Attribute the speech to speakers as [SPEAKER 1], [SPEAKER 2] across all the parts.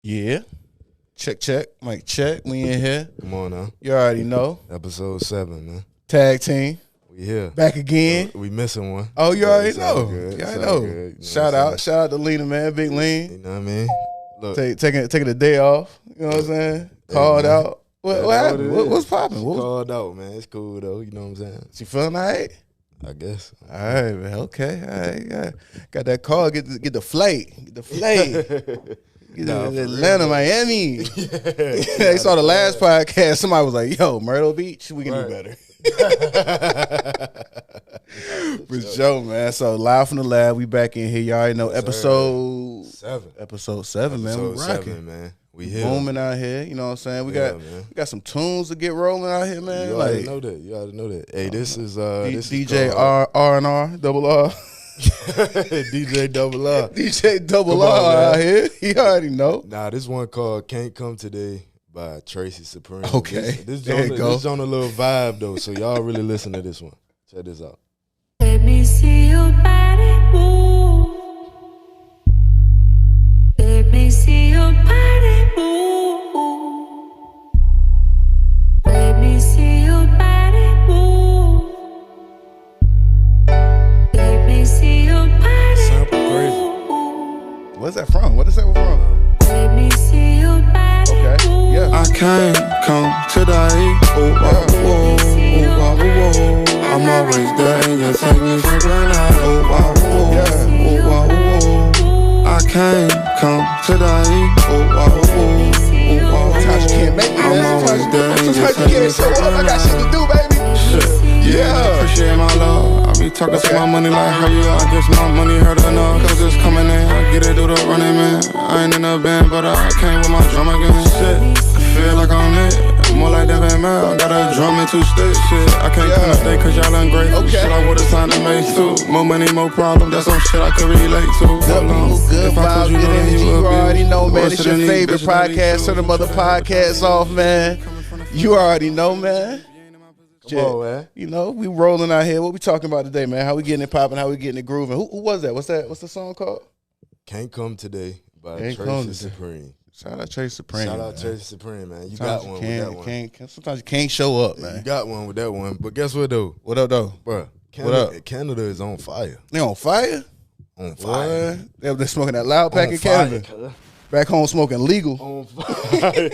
[SPEAKER 1] Yeah. Check. Mic check. We in here.
[SPEAKER 2] Come on now.
[SPEAKER 1] You already know.
[SPEAKER 2] Episode 7, man.
[SPEAKER 1] Tag team.
[SPEAKER 2] We here.
[SPEAKER 1] Back again.
[SPEAKER 2] We missing one.
[SPEAKER 1] Oh, you already know.
[SPEAKER 2] Good.
[SPEAKER 1] You already
[SPEAKER 2] It's all
[SPEAKER 1] know.
[SPEAKER 2] good. You know
[SPEAKER 1] Shout
[SPEAKER 2] what I'm
[SPEAKER 1] out to Lena, man. Big Lean.
[SPEAKER 2] You know what I mean? Look.
[SPEAKER 1] Taking a day off. You know what I'm saying?
[SPEAKER 2] Hey,
[SPEAKER 1] Called
[SPEAKER 2] man.
[SPEAKER 1] out. What happened? What's popping?
[SPEAKER 2] Called out, man. It's cool, though. You know what I'm saying?
[SPEAKER 1] She feeling all right?
[SPEAKER 2] I guess.
[SPEAKER 1] All right, man. Okay. All right. Got that call. Get the flight. Get the flight. Get to Atlanta, Miami. They saw the last podcast. Somebody was like, yo, Myrtle Beach, we can do better. For sure, man. So live from the lab, we back in here. Y'all already know episode
[SPEAKER 2] 7.
[SPEAKER 1] Episode 7, man. We
[SPEAKER 2] Episode
[SPEAKER 1] rocking.
[SPEAKER 2] 7, man. We here.
[SPEAKER 1] Booming out here. You know what I'm saying? We
[SPEAKER 2] Yeah,
[SPEAKER 1] got some tunes to get rolling out here, man.
[SPEAKER 2] You
[SPEAKER 1] like
[SPEAKER 2] already know that. You already know that. Hey, this is
[SPEAKER 1] DJ R&R, double R.
[SPEAKER 2] DJ Double R.
[SPEAKER 1] DJ Double
[SPEAKER 2] Come
[SPEAKER 1] R
[SPEAKER 2] on, man.
[SPEAKER 1] out here. You already know.
[SPEAKER 2] Nah, this one called Can't Come Today by Tracy Supreme.
[SPEAKER 1] Okay,
[SPEAKER 2] This
[SPEAKER 1] there you go.
[SPEAKER 2] This on a little vibe, though, so y'all really listen to this one. Check this out.
[SPEAKER 3] Let me see your body move. Let me see your body move. Let me see your body move. Let me see your body
[SPEAKER 2] Sample crazy.
[SPEAKER 3] move.
[SPEAKER 1] What's that from? What is that from?
[SPEAKER 3] Let me see your body
[SPEAKER 1] Okay,
[SPEAKER 3] move.
[SPEAKER 1] yeah.
[SPEAKER 4] I can't come today. Oh, wow, whoa, oh, wow, whoa. I'm always there and you take me for granted. Oh, wow, whoa, oh, wow, whoa. I can't come today. Oh, wow, whoa, oh, wow,
[SPEAKER 1] Sometimes you can't make it,
[SPEAKER 4] I'm
[SPEAKER 1] man.
[SPEAKER 4] always there and you
[SPEAKER 1] Sometimes you
[SPEAKER 4] take me
[SPEAKER 1] can't show
[SPEAKER 4] for
[SPEAKER 1] up. I got shit to
[SPEAKER 4] granted.
[SPEAKER 1] do, baby.
[SPEAKER 4] Shit.
[SPEAKER 1] Yeah.
[SPEAKER 4] Appreciate my love. I be talking
[SPEAKER 1] Okay.
[SPEAKER 4] to my money like hurry up. I guess my money hurt enough. Cause it's coming in. I get it through the running man. I ain't in a band, but I came with my drum again. Shit. I feel like I'm it. More like Devin Mel. Got a drum and 2 sticks. Shit. I can't come today cause y'all ungrateful.
[SPEAKER 1] Okay.
[SPEAKER 4] Shit, I would've signed a mate too. More money, more problems. That's some shit I could relate to.
[SPEAKER 1] Good people, good
[SPEAKER 4] If I
[SPEAKER 1] vibes,
[SPEAKER 4] told you
[SPEAKER 1] good
[SPEAKER 4] no, then
[SPEAKER 1] energy.
[SPEAKER 4] you
[SPEAKER 1] You
[SPEAKER 4] would be
[SPEAKER 1] already know, man.
[SPEAKER 4] worse
[SPEAKER 1] It's your
[SPEAKER 4] than these
[SPEAKER 1] favorite
[SPEAKER 4] bitches that
[SPEAKER 1] podcast.
[SPEAKER 4] be
[SPEAKER 1] Turn the
[SPEAKER 4] too.
[SPEAKER 1] mother podcasts off, man. You already know, man.
[SPEAKER 2] Come on, man.
[SPEAKER 1] You know, we rolling out here. What we talking about today, man? How we getting it popping? How we getting it grooving? Who was that? What's the song called?
[SPEAKER 2] Can't Come Today by
[SPEAKER 1] Can't Come
[SPEAKER 2] Tracy
[SPEAKER 1] Today.
[SPEAKER 2] Supreme.
[SPEAKER 1] Shout out Tracy Supreme.
[SPEAKER 2] Shout out
[SPEAKER 1] man.
[SPEAKER 2] Tracy Supreme, man. You
[SPEAKER 1] Sometimes
[SPEAKER 2] got one with that one.
[SPEAKER 1] Sometimes you can't show up,
[SPEAKER 2] You
[SPEAKER 1] man.
[SPEAKER 2] got one with that one. But guess what, though?
[SPEAKER 1] What up, though?
[SPEAKER 2] Bruh,
[SPEAKER 1] What up?
[SPEAKER 2] Canada is on fire.
[SPEAKER 1] They on fire?
[SPEAKER 2] On fire.
[SPEAKER 1] Boy, they smoking that loud pack
[SPEAKER 2] On
[SPEAKER 1] in
[SPEAKER 2] fire,
[SPEAKER 1] Canada.
[SPEAKER 2] cuz.
[SPEAKER 1] Back home smoking legal.
[SPEAKER 2] On fire.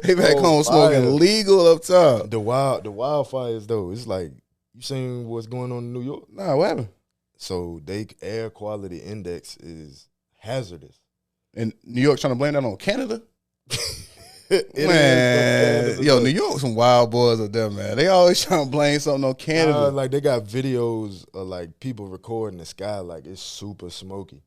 [SPEAKER 1] They back
[SPEAKER 2] on
[SPEAKER 1] home
[SPEAKER 2] fire.
[SPEAKER 1] smoking legal up top.
[SPEAKER 2] The wildfires though, it's like you seen what's going on in New York.
[SPEAKER 1] Nah, what happened?
[SPEAKER 2] So they air quality index is hazardous.
[SPEAKER 1] And New York trying to blame that on Canada?
[SPEAKER 2] It is
[SPEAKER 1] Man,
[SPEAKER 2] hazardous.
[SPEAKER 1] yo, New York some wild boys up there, man. They always trying to blame something on Canada.
[SPEAKER 2] Like they got videos of like people recording the sky, like it's super smoky.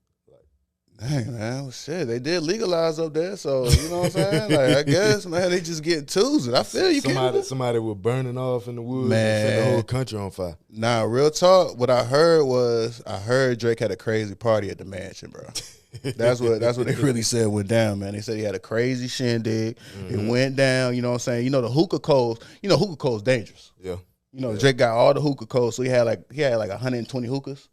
[SPEAKER 1] Dang, man, well, shit, they did legalize up there, so you know what I'm saying? Like, I guess, man, they just getting twos. I feel you, Canada.
[SPEAKER 2] Somebody was burning off in the woods and
[SPEAKER 1] Man.
[SPEAKER 2] set the whole country on fire.
[SPEAKER 1] Nah, real talk. What I heard Drake had a crazy party at the mansion, bro. That's what they really said went down, man. They said he had a crazy shindig. It went down. You know what I'm saying? You know the hookah codes. You know hookah codes dangerous.
[SPEAKER 2] Yeah.
[SPEAKER 1] You know Drake got all the hookah codes, so he had like 120 hookahs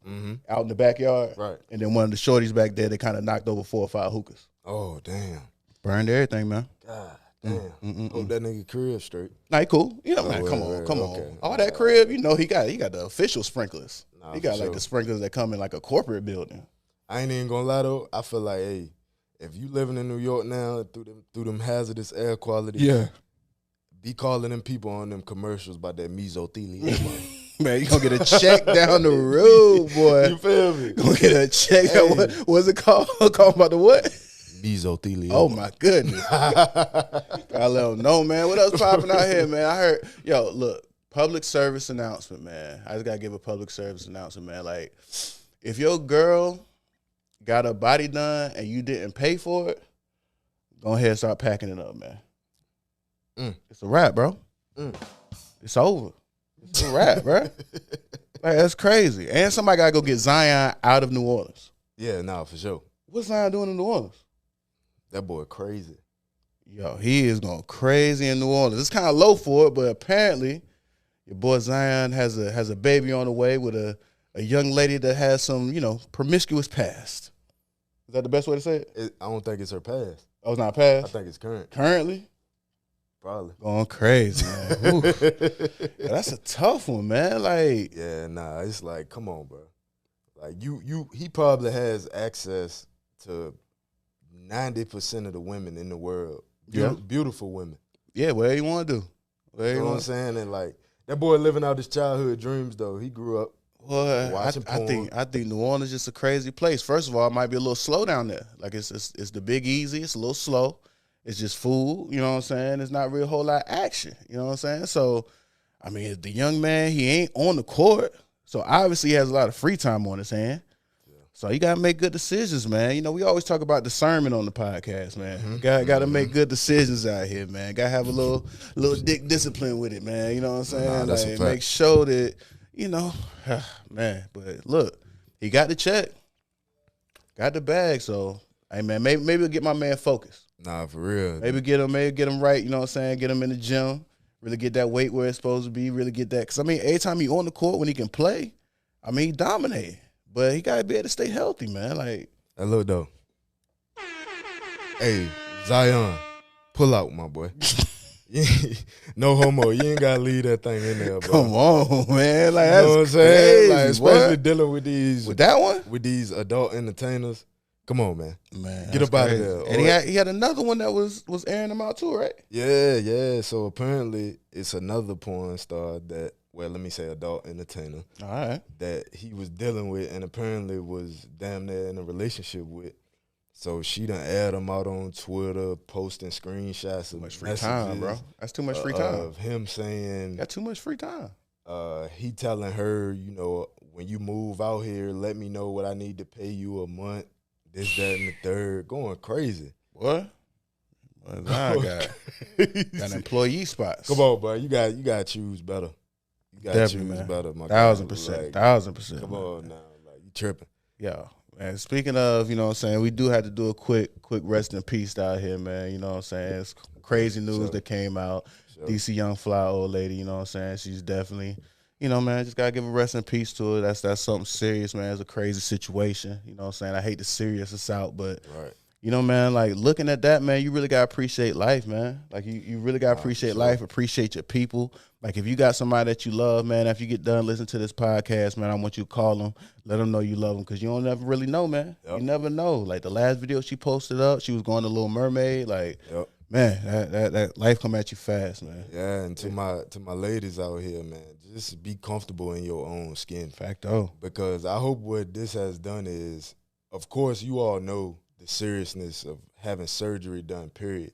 [SPEAKER 1] out in the backyard.
[SPEAKER 2] Right.
[SPEAKER 1] And then one of the shorties back there, they kind of knocked over 4 or 5 hookahs.
[SPEAKER 2] Oh damn.
[SPEAKER 1] Burned everything, man.
[SPEAKER 2] God damn. Hope that nigga crib straight.
[SPEAKER 1] Nah, he cool. You know, man,
[SPEAKER 2] Oh,
[SPEAKER 1] come
[SPEAKER 2] right,
[SPEAKER 1] on.
[SPEAKER 2] okay.
[SPEAKER 1] All that crib, you know, he got the official sprinklers.
[SPEAKER 2] Nah,
[SPEAKER 1] he got
[SPEAKER 2] for
[SPEAKER 1] like
[SPEAKER 2] sure.
[SPEAKER 1] the sprinklers that come in like a corporate building.
[SPEAKER 2] I ain't even gonna lie though. I feel like, hey, if you living in New York now through them hazardous air quality, be calling them people on them commercials about that mesothelioma.
[SPEAKER 1] Man, you gonna get a check down the road, boy.
[SPEAKER 2] You feel me?
[SPEAKER 1] Gonna get a check.
[SPEAKER 2] Hey.
[SPEAKER 1] What's it called? Called about the what?
[SPEAKER 2] Mesothelioma.
[SPEAKER 1] Oh my goodness. I let them know, man. What else popping out here, man? I heard, look, public service announcement, man. I just gotta give a public service announcement, man. Like, if your girl got her body done and you didn't pay for it, go ahead and start packing it up, man. It's a wrap, bro. It's over. It's a wrap, bro. Like, that's crazy. And somebody gotta go get Zion out of New Orleans.
[SPEAKER 2] Yeah, nah, for sure.
[SPEAKER 1] What's Zion doing in New Orleans?
[SPEAKER 2] That boy crazy.
[SPEAKER 1] Yo, he is going crazy in New Orleans. It's kind of low for it, but apparently your boy Zion has a baby on the way with a young lady that has some, promiscuous past. Is that the best way to say it?
[SPEAKER 2] I don't think it's her past.
[SPEAKER 1] Oh, it's not
[SPEAKER 2] I
[SPEAKER 1] passed?
[SPEAKER 2] think it's current.
[SPEAKER 1] Currently?
[SPEAKER 2] Probably.
[SPEAKER 1] Going crazy, man. Ooh. Yeah, that's a tough one, man. Like,
[SPEAKER 2] Yeah, nah, it's like, come on, bro. Like he probably has access to 90% of the women in the world. Beautiful women.
[SPEAKER 1] yeah, whatever you want to do.
[SPEAKER 2] You know what I'm saying? And like that boy living out his childhood dreams though. He grew up
[SPEAKER 1] Well,
[SPEAKER 2] watching porn.
[SPEAKER 1] I think New Orleans is just a crazy place. First of all, it might be a little slow down there. Like it's the Big Easy. It's a little slow. It's just food. You know what I'm saying? There's not really a whole lot of action. You know what I'm saying? So, I mean, the young man, he ain't on the court. So obviously he has a lot of free time on his hand. Yeah. So you gotta make good decisions, man. You know, we always talk about discernment on the podcast, man. Mm-hmm. Gotta make good decisions out here, man. Gotta have a little dick discipline with it, man. You know what I'm saying?
[SPEAKER 2] Nah, that's a
[SPEAKER 1] like,
[SPEAKER 2] fact.
[SPEAKER 1] make sure that, you know, man. But look, he got the check, got the bag. So, hey, man, maybe we'll get my man focused.
[SPEAKER 2] Nah, for real.
[SPEAKER 1] Maybe get him right. You know what I'm saying? Get him in the gym. Really get that weight where it's supposed to be. Really get that. Because, I mean, every time he on the court when he can play, I mean, he dominate. But he got to be able to stay healthy, man. Like,
[SPEAKER 2] Hey, look, though. Hey, Zion, pull out, my boy. No homo. You ain't got to leave that thing in there, bro.
[SPEAKER 1] come on, man. Like,
[SPEAKER 2] You
[SPEAKER 1] that's
[SPEAKER 2] know what I'm saying?
[SPEAKER 1] crazy,
[SPEAKER 2] Like, especially
[SPEAKER 1] what?
[SPEAKER 2] dealing with these
[SPEAKER 1] With that one?
[SPEAKER 2] with these adult entertainers. Come on, man.
[SPEAKER 1] Man,
[SPEAKER 2] Get
[SPEAKER 1] that's
[SPEAKER 2] up out of
[SPEAKER 1] crazy.
[SPEAKER 2] there.
[SPEAKER 1] And he had another one that was airing him out too, right?
[SPEAKER 2] Yeah. So apparently it's another porn star that, well, let me say adult entertainer
[SPEAKER 1] All right.
[SPEAKER 2] that he was dealing with and apparently was damn near in a relationship with. So she done aired him out on Twitter, posting screenshots of
[SPEAKER 1] Too much free time, bro. That's too much free time.
[SPEAKER 2] of him saying
[SPEAKER 1] Got too much free time.
[SPEAKER 2] he telling her, you know, when you move out here, let me know what I need to pay you a month. This, that, and the third. Going crazy.
[SPEAKER 1] What? Well, I got employee spots.
[SPEAKER 2] Come on, bro. You got to choose better. You got to choose
[SPEAKER 1] Definitely, man.
[SPEAKER 2] better, my
[SPEAKER 1] 1,000%.
[SPEAKER 2] guy.
[SPEAKER 1] 1,000%.
[SPEAKER 2] Come on now. Like, you tripping.
[SPEAKER 1] Yeah. Man, speaking of, you know what I'm saying, we do have to do a quick rest in peace out here, man. You know what I'm saying? It's crazy news that came out.
[SPEAKER 2] Sure.
[SPEAKER 1] DC Young Fly old lady, you know what I'm saying? She's definitely, you know, man, just gotta give a rest in peace to her. That's something serious, man. It's a crazy situation. You know what I'm saying? I hate to serious us out, but
[SPEAKER 2] Right.
[SPEAKER 1] you know, man, like looking at that, man, you really gotta appreciate life, man. Like you really gotta appreciate life, appreciate your people. Like if you got somebody that you love, man, after you get done listening to this podcast, man, I want you to call them, let them know you love them, because you don't never really know, man.
[SPEAKER 2] Yep.
[SPEAKER 1] You never know. Like the last video she posted up, she was going to Little Mermaid. Like,
[SPEAKER 2] Yep.
[SPEAKER 1] man, that life come at you fast, man.
[SPEAKER 2] Yeah, and to my ladies out here, man, just be comfortable in your own skin.
[SPEAKER 1] Facto.
[SPEAKER 2] Because I hope what this has done is, of course, you all know the seriousness of having surgery done, period,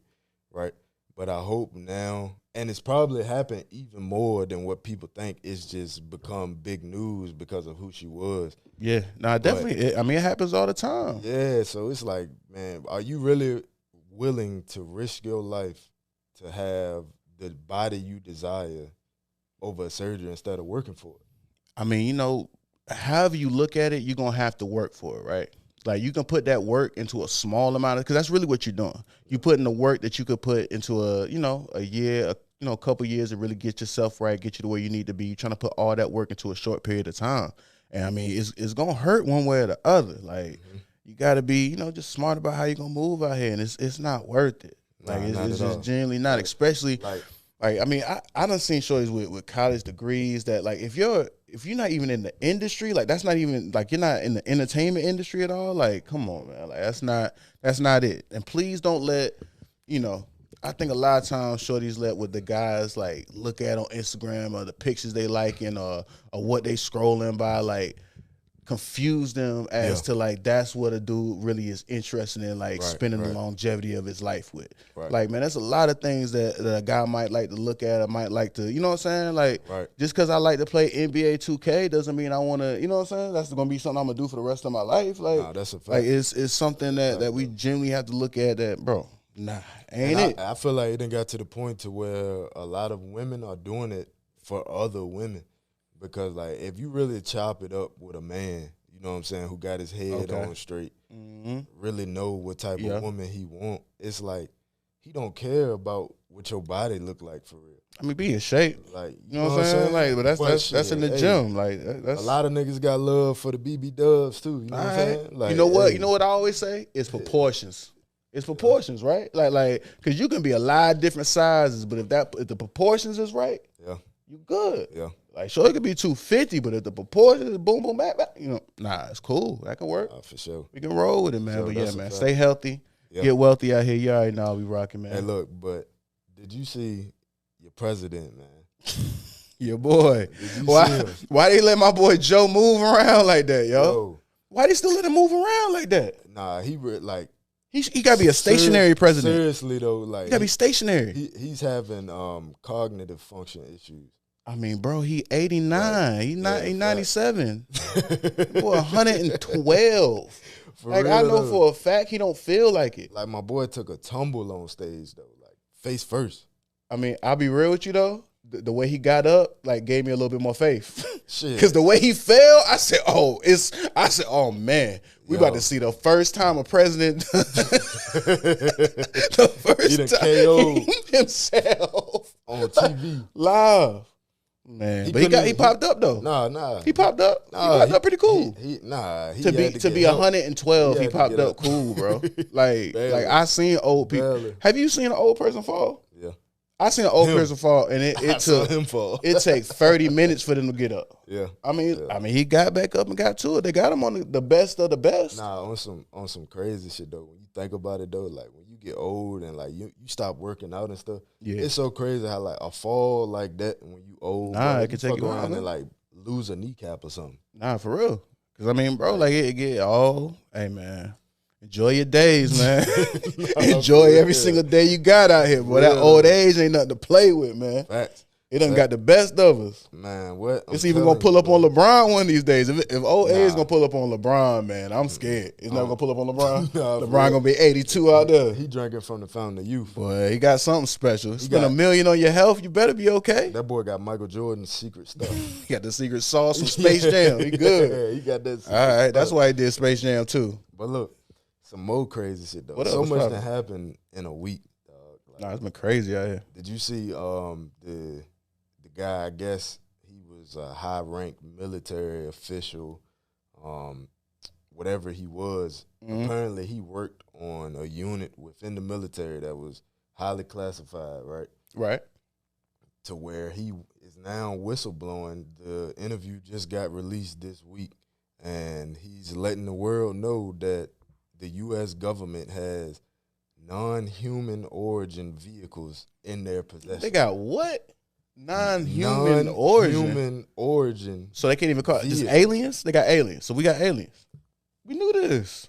[SPEAKER 2] right? But I hope now, and it's probably happened even more than what people think, it's just become big news because of who she was.
[SPEAKER 1] Yeah, nah, definitely. It happens all the time.
[SPEAKER 2] Yeah, so it's like, man, are you really willing to risk your life to have the body you desire over a surgery instead of working for it?
[SPEAKER 1] I mean, you know, however you look at it, you're going to have to work for it, right? Like you can put that work into a small amount of, because that's really what you're doing. You put in the work that you could put into a year, a couple years to really get yourself right, get you to where you need to be. You're trying to put all that work into a short period of time. And I mean, it's going to hurt one way or the other. Like you got to be, just smart about how you're going to move out here. And it's not worth it. Like it's just genuinely not, especially like I mean, I done seen shorties with college degrees that like if you're not even in the industry, like that's not even like you're not in the entertainment industry at all, like come on, man. Like that's not it. And please don't let, I think a lot of times shorties let what the guys like look at on Instagram or the pictures they liking or what they scrolling by, like confuse them as to like that's what a dude really is interested in, like spending the longevity of his life with. Right. Like, man, there's a lot of things that a guy might like to look at or might like to, you know what I'm saying? Like, just because I like to play NBA 2K doesn't mean I want to, you know what I'm saying? That's going to be something I'm going to do for the rest of my life. Like,
[SPEAKER 2] nah, that's a fact.
[SPEAKER 1] Like it's something that we genuinely have to look at that, bro, ain't it?
[SPEAKER 2] I feel like it done got to the point to where a lot of women are doing it for other women. Because, like, if you really chop it up with a man, you know what I'm saying, who got his head on straight, really know what type of woman he want, it's like he don't care about what your body look like for real.
[SPEAKER 1] I mean, be in shape.
[SPEAKER 2] Like,
[SPEAKER 1] you know what I'm saying? Like, but that's in the gym. Like, that's
[SPEAKER 2] a lot of niggas got love for the BB dubs, too. You know what I'm saying? Like,
[SPEAKER 1] you know what I always say? It's proportions. It's proportions, right? Like, because you can be a lot of different sizes, but if the proportions is right,
[SPEAKER 2] Yeah.
[SPEAKER 1] you good.
[SPEAKER 2] Yeah.
[SPEAKER 1] Like, sure, it could be 250, but if the proportions is boom, boom, back, nah, it's cool. That can work.
[SPEAKER 2] For sure.
[SPEAKER 1] We can roll with it, man.
[SPEAKER 2] Sure,
[SPEAKER 1] But yeah,
[SPEAKER 2] that's a
[SPEAKER 1] man,
[SPEAKER 2] fact.
[SPEAKER 1] stay healthy,
[SPEAKER 2] Yeah.
[SPEAKER 1] get wealthy out here. You already know we rocking, man.
[SPEAKER 2] Hey, look, but did you see your president, man?
[SPEAKER 1] Your boy.
[SPEAKER 2] Did you see
[SPEAKER 1] Why?
[SPEAKER 2] him?
[SPEAKER 1] Why they let my boy Joe move around like that, yo?
[SPEAKER 2] Yo,
[SPEAKER 1] Why they still let him move around like that?
[SPEAKER 2] nah, like
[SPEAKER 1] He gotta be a stationary president.
[SPEAKER 2] Seriously though, like
[SPEAKER 1] He gotta be stationary.
[SPEAKER 2] he's having cognitive function issues.
[SPEAKER 1] I mean, bro, he 89. He not.
[SPEAKER 2] Yeah,
[SPEAKER 1] He
[SPEAKER 2] fact.
[SPEAKER 1] 97. Boy, 112.
[SPEAKER 2] For
[SPEAKER 1] Like
[SPEAKER 2] real,
[SPEAKER 1] I know
[SPEAKER 2] though.
[SPEAKER 1] for a fact he don't feel like it.
[SPEAKER 2] Like my boy took a tumble on stage though, like face first.
[SPEAKER 1] I mean, I'll be real with you though. The way he got up, like, gave me a little bit more faith.
[SPEAKER 2] Shit.
[SPEAKER 1] Because the way he fell, I said, oh man, we
[SPEAKER 2] Yo.
[SPEAKER 1] about to see the first time a president, the
[SPEAKER 2] He done
[SPEAKER 1] first
[SPEAKER 2] KO'd
[SPEAKER 1] time himself
[SPEAKER 2] on TV.
[SPEAKER 1] live, man.
[SPEAKER 2] He
[SPEAKER 1] But he
[SPEAKER 2] couldn't-
[SPEAKER 1] popped up though.
[SPEAKER 2] Nah.
[SPEAKER 1] He popped up. He popped up pretty cool.
[SPEAKER 2] He
[SPEAKER 1] to
[SPEAKER 2] had
[SPEAKER 1] be
[SPEAKER 2] get
[SPEAKER 1] 112,
[SPEAKER 2] He
[SPEAKER 1] he
[SPEAKER 2] had to
[SPEAKER 1] popped
[SPEAKER 2] get
[SPEAKER 1] up
[SPEAKER 2] up.
[SPEAKER 1] cool, bro. Like
[SPEAKER 2] Barely.
[SPEAKER 1] I seen old people.
[SPEAKER 2] Barely.
[SPEAKER 1] Have you seen an old person fall?
[SPEAKER 2] Yeah.
[SPEAKER 1] I seen an old
[SPEAKER 2] Him.
[SPEAKER 1] person fall, and
[SPEAKER 2] I
[SPEAKER 1] it
[SPEAKER 2] saw
[SPEAKER 1] took
[SPEAKER 2] him fall.
[SPEAKER 1] it take 30 minutes for them to get up.
[SPEAKER 2] Yeah.
[SPEAKER 1] I mean, he got back up and got to it. They got him on the best of the best.
[SPEAKER 2] Nah, on some crazy shit though. When you think about it though, like when you get old and like you stop working out and stuff,
[SPEAKER 1] Yeah.
[SPEAKER 2] it's so crazy how like a fall like that when you old,
[SPEAKER 1] Nah,
[SPEAKER 2] bro,
[SPEAKER 1] it can take
[SPEAKER 2] fuck
[SPEAKER 1] you out,
[SPEAKER 2] around
[SPEAKER 1] man.
[SPEAKER 2] and like lose a kneecap or something.
[SPEAKER 1] Nah, for real. Cause I mean, bro, like it get all. Hey man, enjoy your days, man. Enjoy every single day you got out here, boy. That
[SPEAKER 2] Real.
[SPEAKER 1] old age ain't nothing to play with, man.
[SPEAKER 2] Facts.
[SPEAKER 1] It done got the best of us.
[SPEAKER 2] Man, what?
[SPEAKER 1] It's even gonna pull up on LeBron one of these days. If old age gonna pull up on LeBron, man, I'm scared. It's not gonna pull up on LeBron.
[SPEAKER 2] Nah, for
[SPEAKER 1] LeBron
[SPEAKER 2] real.
[SPEAKER 1] gonna be 82 out there.
[SPEAKER 2] He drinking from the fountain of youth.
[SPEAKER 1] Boy, he got something special. Spend
[SPEAKER 2] got-
[SPEAKER 1] $1 million on your health, you better be okay.
[SPEAKER 2] That boy got Michael Jordan's secret stuff.
[SPEAKER 1] He got the secret sauce from Space Jam. He good.
[SPEAKER 2] Yeah, he got that.
[SPEAKER 1] All right, that's
[SPEAKER 2] stuff.
[SPEAKER 1] why he did Space Jam too.
[SPEAKER 2] But look, some more crazy shit though.
[SPEAKER 1] What
[SPEAKER 2] So
[SPEAKER 1] else?
[SPEAKER 2] much
[SPEAKER 1] What's
[SPEAKER 2] that happened in a week, dog. Like,
[SPEAKER 1] Nah, it's been crazy out here.
[SPEAKER 2] did you see the guy? I guess he was a high ranked military official, whatever he was.
[SPEAKER 1] Mhm.
[SPEAKER 2] Apparently, he worked on a unit within the military that was highly classified, right?
[SPEAKER 1] Right.
[SPEAKER 2] To where he is now whistleblowing. The interview just got released this week, and he's letting the world know that the U.S. government has non-human origin vehicles in their possession.
[SPEAKER 1] They got what? Non-human origin.
[SPEAKER 2] Non-human origin.
[SPEAKER 1] So they can't even call it just
[SPEAKER 2] Yeah.
[SPEAKER 1] aliens? They got aliens. So we got aliens. We knew this.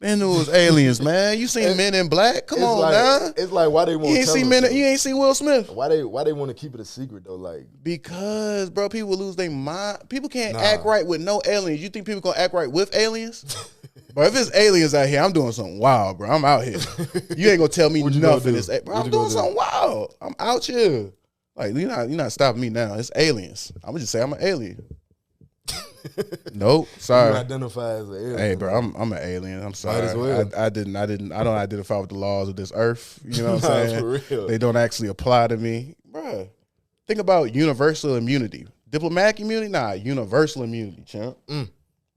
[SPEAKER 1] Man knew it was aliens, man. You seen Men in Black? Come
[SPEAKER 2] It's
[SPEAKER 1] on
[SPEAKER 2] like,
[SPEAKER 1] now.
[SPEAKER 2] It's like why they want
[SPEAKER 1] You ain't
[SPEAKER 2] to
[SPEAKER 1] see Men. You ain't see Will Smith.
[SPEAKER 2] Why they want to keep it a secret though? Like
[SPEAKER 1] Because, bro, people lose their mind. People can't
[SPEAKER 2] Nah.
[SPEAKER 1] act right with no aliens. You think people gonna act right with aliens? Bro, if it's aliens out here, I'm doing something wild, bro. I'm out here. You ain't gonna tell me
[SPEAKER 2] What you gonna
[SPEAKER 1] nothing.
[SPEAKER 2] do?
[SPEAKER 1] It's, bro,
[SPEAKER 2] What
[SPEAKER 1] I'm
[SPEAKER 2] you
[SPEAKER 1] doing
[SPEAKER 2] gonna do?
[SPEAKER 1] something wild. I'm out here. Like you're not stopping me now. It's aliens. I'm gonna just say I'm an alien. Nope.
[SPEAKER 2] you
[SPEAKER 1] Sorry.
[SPEAKER 2] identify as an alien.
[SPEAKER 1] Hey, bro, I'm an alien. I'm sorry.
[SPEAKER 2] as well.
[SPEAKER 1] I don't identify with the laws of this earth. You know what I'm
[SPEAKER 2] Nah,
[SPEAKER 1] saying?
[SPEAKER 2] for real.
[SPEAKER 1] They don't actually apply to me, bro. Think about universal immunity, diplomatic immunity. Nah, universal immunity, champ.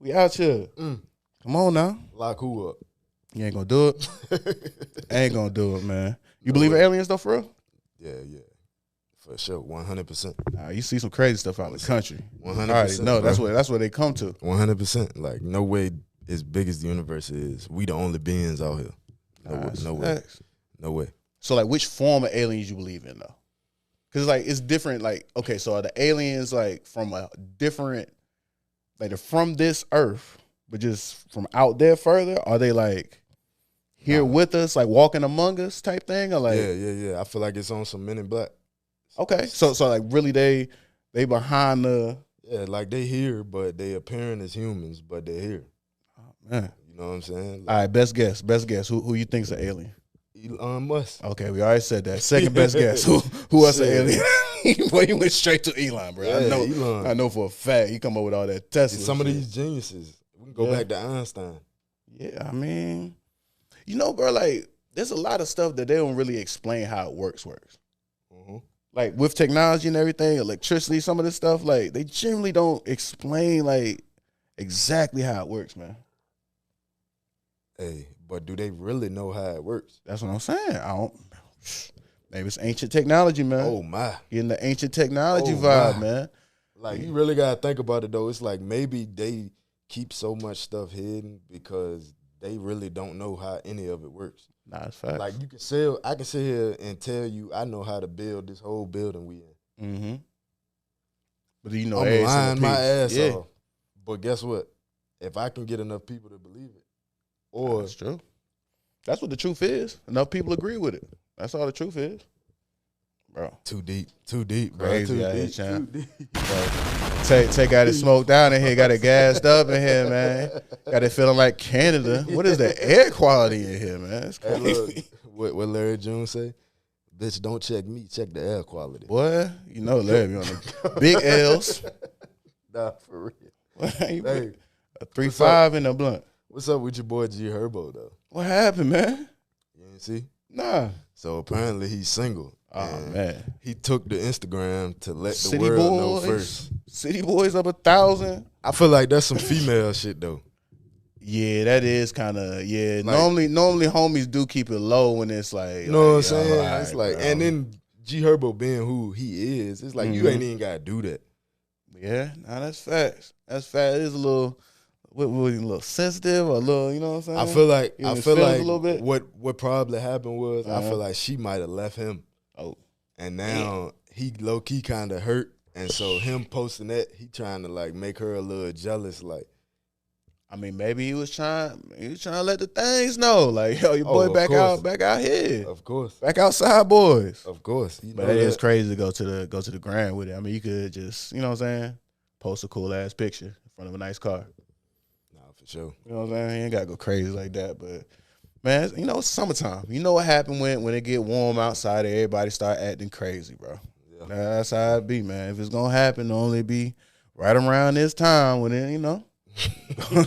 [SPEAKER 1] We out here. Come on now.
[SPEAKER 2] Lock who up?
[SPEAKER 1] You ain't gonna do it. Ain't gonna do it, man. You believe in aliens though, for real?
[SPEAKER 2] Yeah. For sure, 100%.
[SPEAKER 1] Nah, you see some crazy stuff out in the country.
[SPEAKER 2] 100%,
[SPEAKER 1] I already know.
[SPEAKER 2] bro.
[SPEAKER 1] That's where they come to.
[SPEAKER 2] 100%. Like, no way as big as the universe is, we the only beings out here. No way.
[SPEAKER 1] Facts.
[SPEAKER 2] No way.
[SPEAKER 1] So, like, which form of aliens you believe in, though? Because, like, it's different. Like, okay, so are the aliens, like, from a different, like, they're from this earth, but just from out there further? Are they, like, here with us, like, walking among us type thing? Or, like,
[SPEAKER 2] Yeah. I feel like it's on some Men in Black.
[SPEAKER 1] okay. So, like, really, they behind the,
[SPEAKER 2] Yeah, like they here, but they appearing as humans, but they're here.
[SPEAKER 1] man.
[SPEAKER 2] You know what I'm saying?
[SPEAKER 1] All right, best guess. Who you think's an alien?
[SPEAKER 2] Elon Musk.
[SPEAKER 1] Okay, we already said that. Second best guess. Who else an
[SPEAKER 2] Shit.
[SPEAKER 1] alien? Boy, you went straight to Elon, bro.
[SPEAKER 2] Yeah, Elon.
[SPEAKER 1] I know for a fact he come up with all that Tesla.
[SPEAKER 2] Some of
[SPEAKER 1] shit.
[SPEAKER 2] these geniuses. We can go
[SPEAKER 1] Yeah.
[SPEAKER 2] back to Einstein.
[SPEAKER 1] Yeah, I mean, you know, bro, like, there's a lot of stuff that they don't really explain how it works.
[SPEAKER 2] Mhm.
[SPEAKER 1] Like, with technology and everything, electricity, some of this stuff, like, they generally don't explain, like, exactly how it works, man.
[SPEAKER 2] Hey, But do they really know how it works?
[SPEAKER 1] That's what I'm saying. I don't. Maybe it's ancient technology, man.
[SPEAKER 2] Oh my,
[SPEAKER 1] Getting the ancient technology
[SPEAKER 2] Oh,
[SPEAKER 1] vibe,
[SPEAKER 2] my.
[SPEAKER 1] man.
[SPEAKER 2] like you really gotta think about it though. It's like maybe they keep so much stuff hidden because they really don't know how any of it works.
[SPEAKER 1] Nah, it's facts.
[SPEAKER 2] Like I can sit here and tell you I know how to build this whole building we in.
[SPEAKER 1] Mm-hmm. But do you know
[SPEAKER 2] I'm
[SPEAKER 1] every
[SPEAKER 2] lying
[SPEAKER 1] single
[SPEAKER 2] my
[SPEAKER 1] piece?
[SPEAKER 2] ass off. But guess what? If I can get enough people to believe it, or
[SPEAKER 1] That's true. That's what the truth is. Enough people agree with it. That's all the truth is. Bro.
[SPEAKER 2] too deep, bro.
[SPEAKER 1] Crazy
[SPEAKER 2] Too
[SPEAKER 1] out here,
[SPEAKER 2] deep,
[SPEAKER 1] Chan.
[SPEAKER 2] too deep.
[SPEAKER 1] Take got it smoked down in here, got it gassed up in here, man. Got it feeling like Canada. What is the air quality in here, man? It's
[SPEAKER 2] Hey,
[SPEAKER 1] crazy.
[SPEAKER 2] look, what Larry June say? Bitch, don't check me, check the air quality.
[SPEAKER 1] Boy, you know Larry be on the big L's.
[SPEAKER 2] Nah, for real.
[SPEAKER 1] Hey,
[SPEAKER 2] Hey,
[SPEAKER 1] a 3-5 in the blunt.
[SPEAKER 2] what's up with your boy G Herbo though?
[SPEAKER 1] What happened, man?
[SPEAKER 2] You didn't see?
[SPEAKER 1] Nah.
[SPEAKER 2] So apparently he's single.
[SPEAKER 1] Oh,
[SPEAKER 2] and
[SPEAKER 1] man.
[SPEAKER 2] He took the Instagram to let the
[SPEAKER 1] City
[SPEAKER 2] world know
[SPEAKER 1] boys.
[SPEAKER 2] first.
[SPEAKER 1] City boys up 1,000.
[SPEAKER 2] I feel like that's some female shit though.
[SPEAKER 1] Yeah, that is kind of, yeah.
[SPEAKER 2] Like-
[SPEAKER 1] normally homies do keep it low when it's like.
[SPEAKER 2] You know what I'm
[SPEAKER 1] like,
[SPEAKER 2] saying?
[SPEAKER 1] all right,
[SPEAKER 2] It's like,
[SPEAKER 1] bro.
[SPEAKER 2] and then G Herbo being who he is, it's like you ain't even gotta do that.
[SPEAKER 1] Yeah, nah, that's facts. That's fact. It is a little, a little sensitive or a little, you know what I'm saying?
[SPEAKER 2] I feel like
[SPEAKER 1] You in his feelings a little bit?
[SPEAKER 2] what probably happened was I
[SPEAKER 1] Uh-huh.
[SPEAKER 2] feel like she might have left him,
[SPEAKER 1] Oh,
[SPEAKER 2] and now he low key kind of hurt, and so him posting that, he trying to like make her a little jealous, like.
[SPEAKER 1] I mean, maybe he was trying to let the things know, like, yo, your
[SPEAKER 2] Oh,
[SPEAKER 1] boy
[SPEAKER 2] of
[SPEAKER 1] back
[SPEAKER 2] course.
[SPEAKER 1] out here,
[SPEAKER 2] Of course,
[SPEAKER 1] back outside, boys.
[SPEAKER 2] of course. You
[SPEAKER 1] But
[SPEAKER 2] know
[SPEAKER 1] it is
[SPEAKER 2] that.
[SPEAKER 1] crazy to go to the grind with it. I mean, you could just, you know what I'm saying, post a cool ass picture in front of a nice car.
[SPEAKER 2] Nah, for sure.
[SPEAKER 1] You know what I'm saying? You ain't gotta go crazy like that. But man, you know, it's summertime. You know what happened when it get warm outside, everybody start acting crazy, bro.
[SPEAKER 2] Yeah.
[SPEAKER 1] That's how it be, man. If it's gonna happen, it'll only be right around this time when it, you know.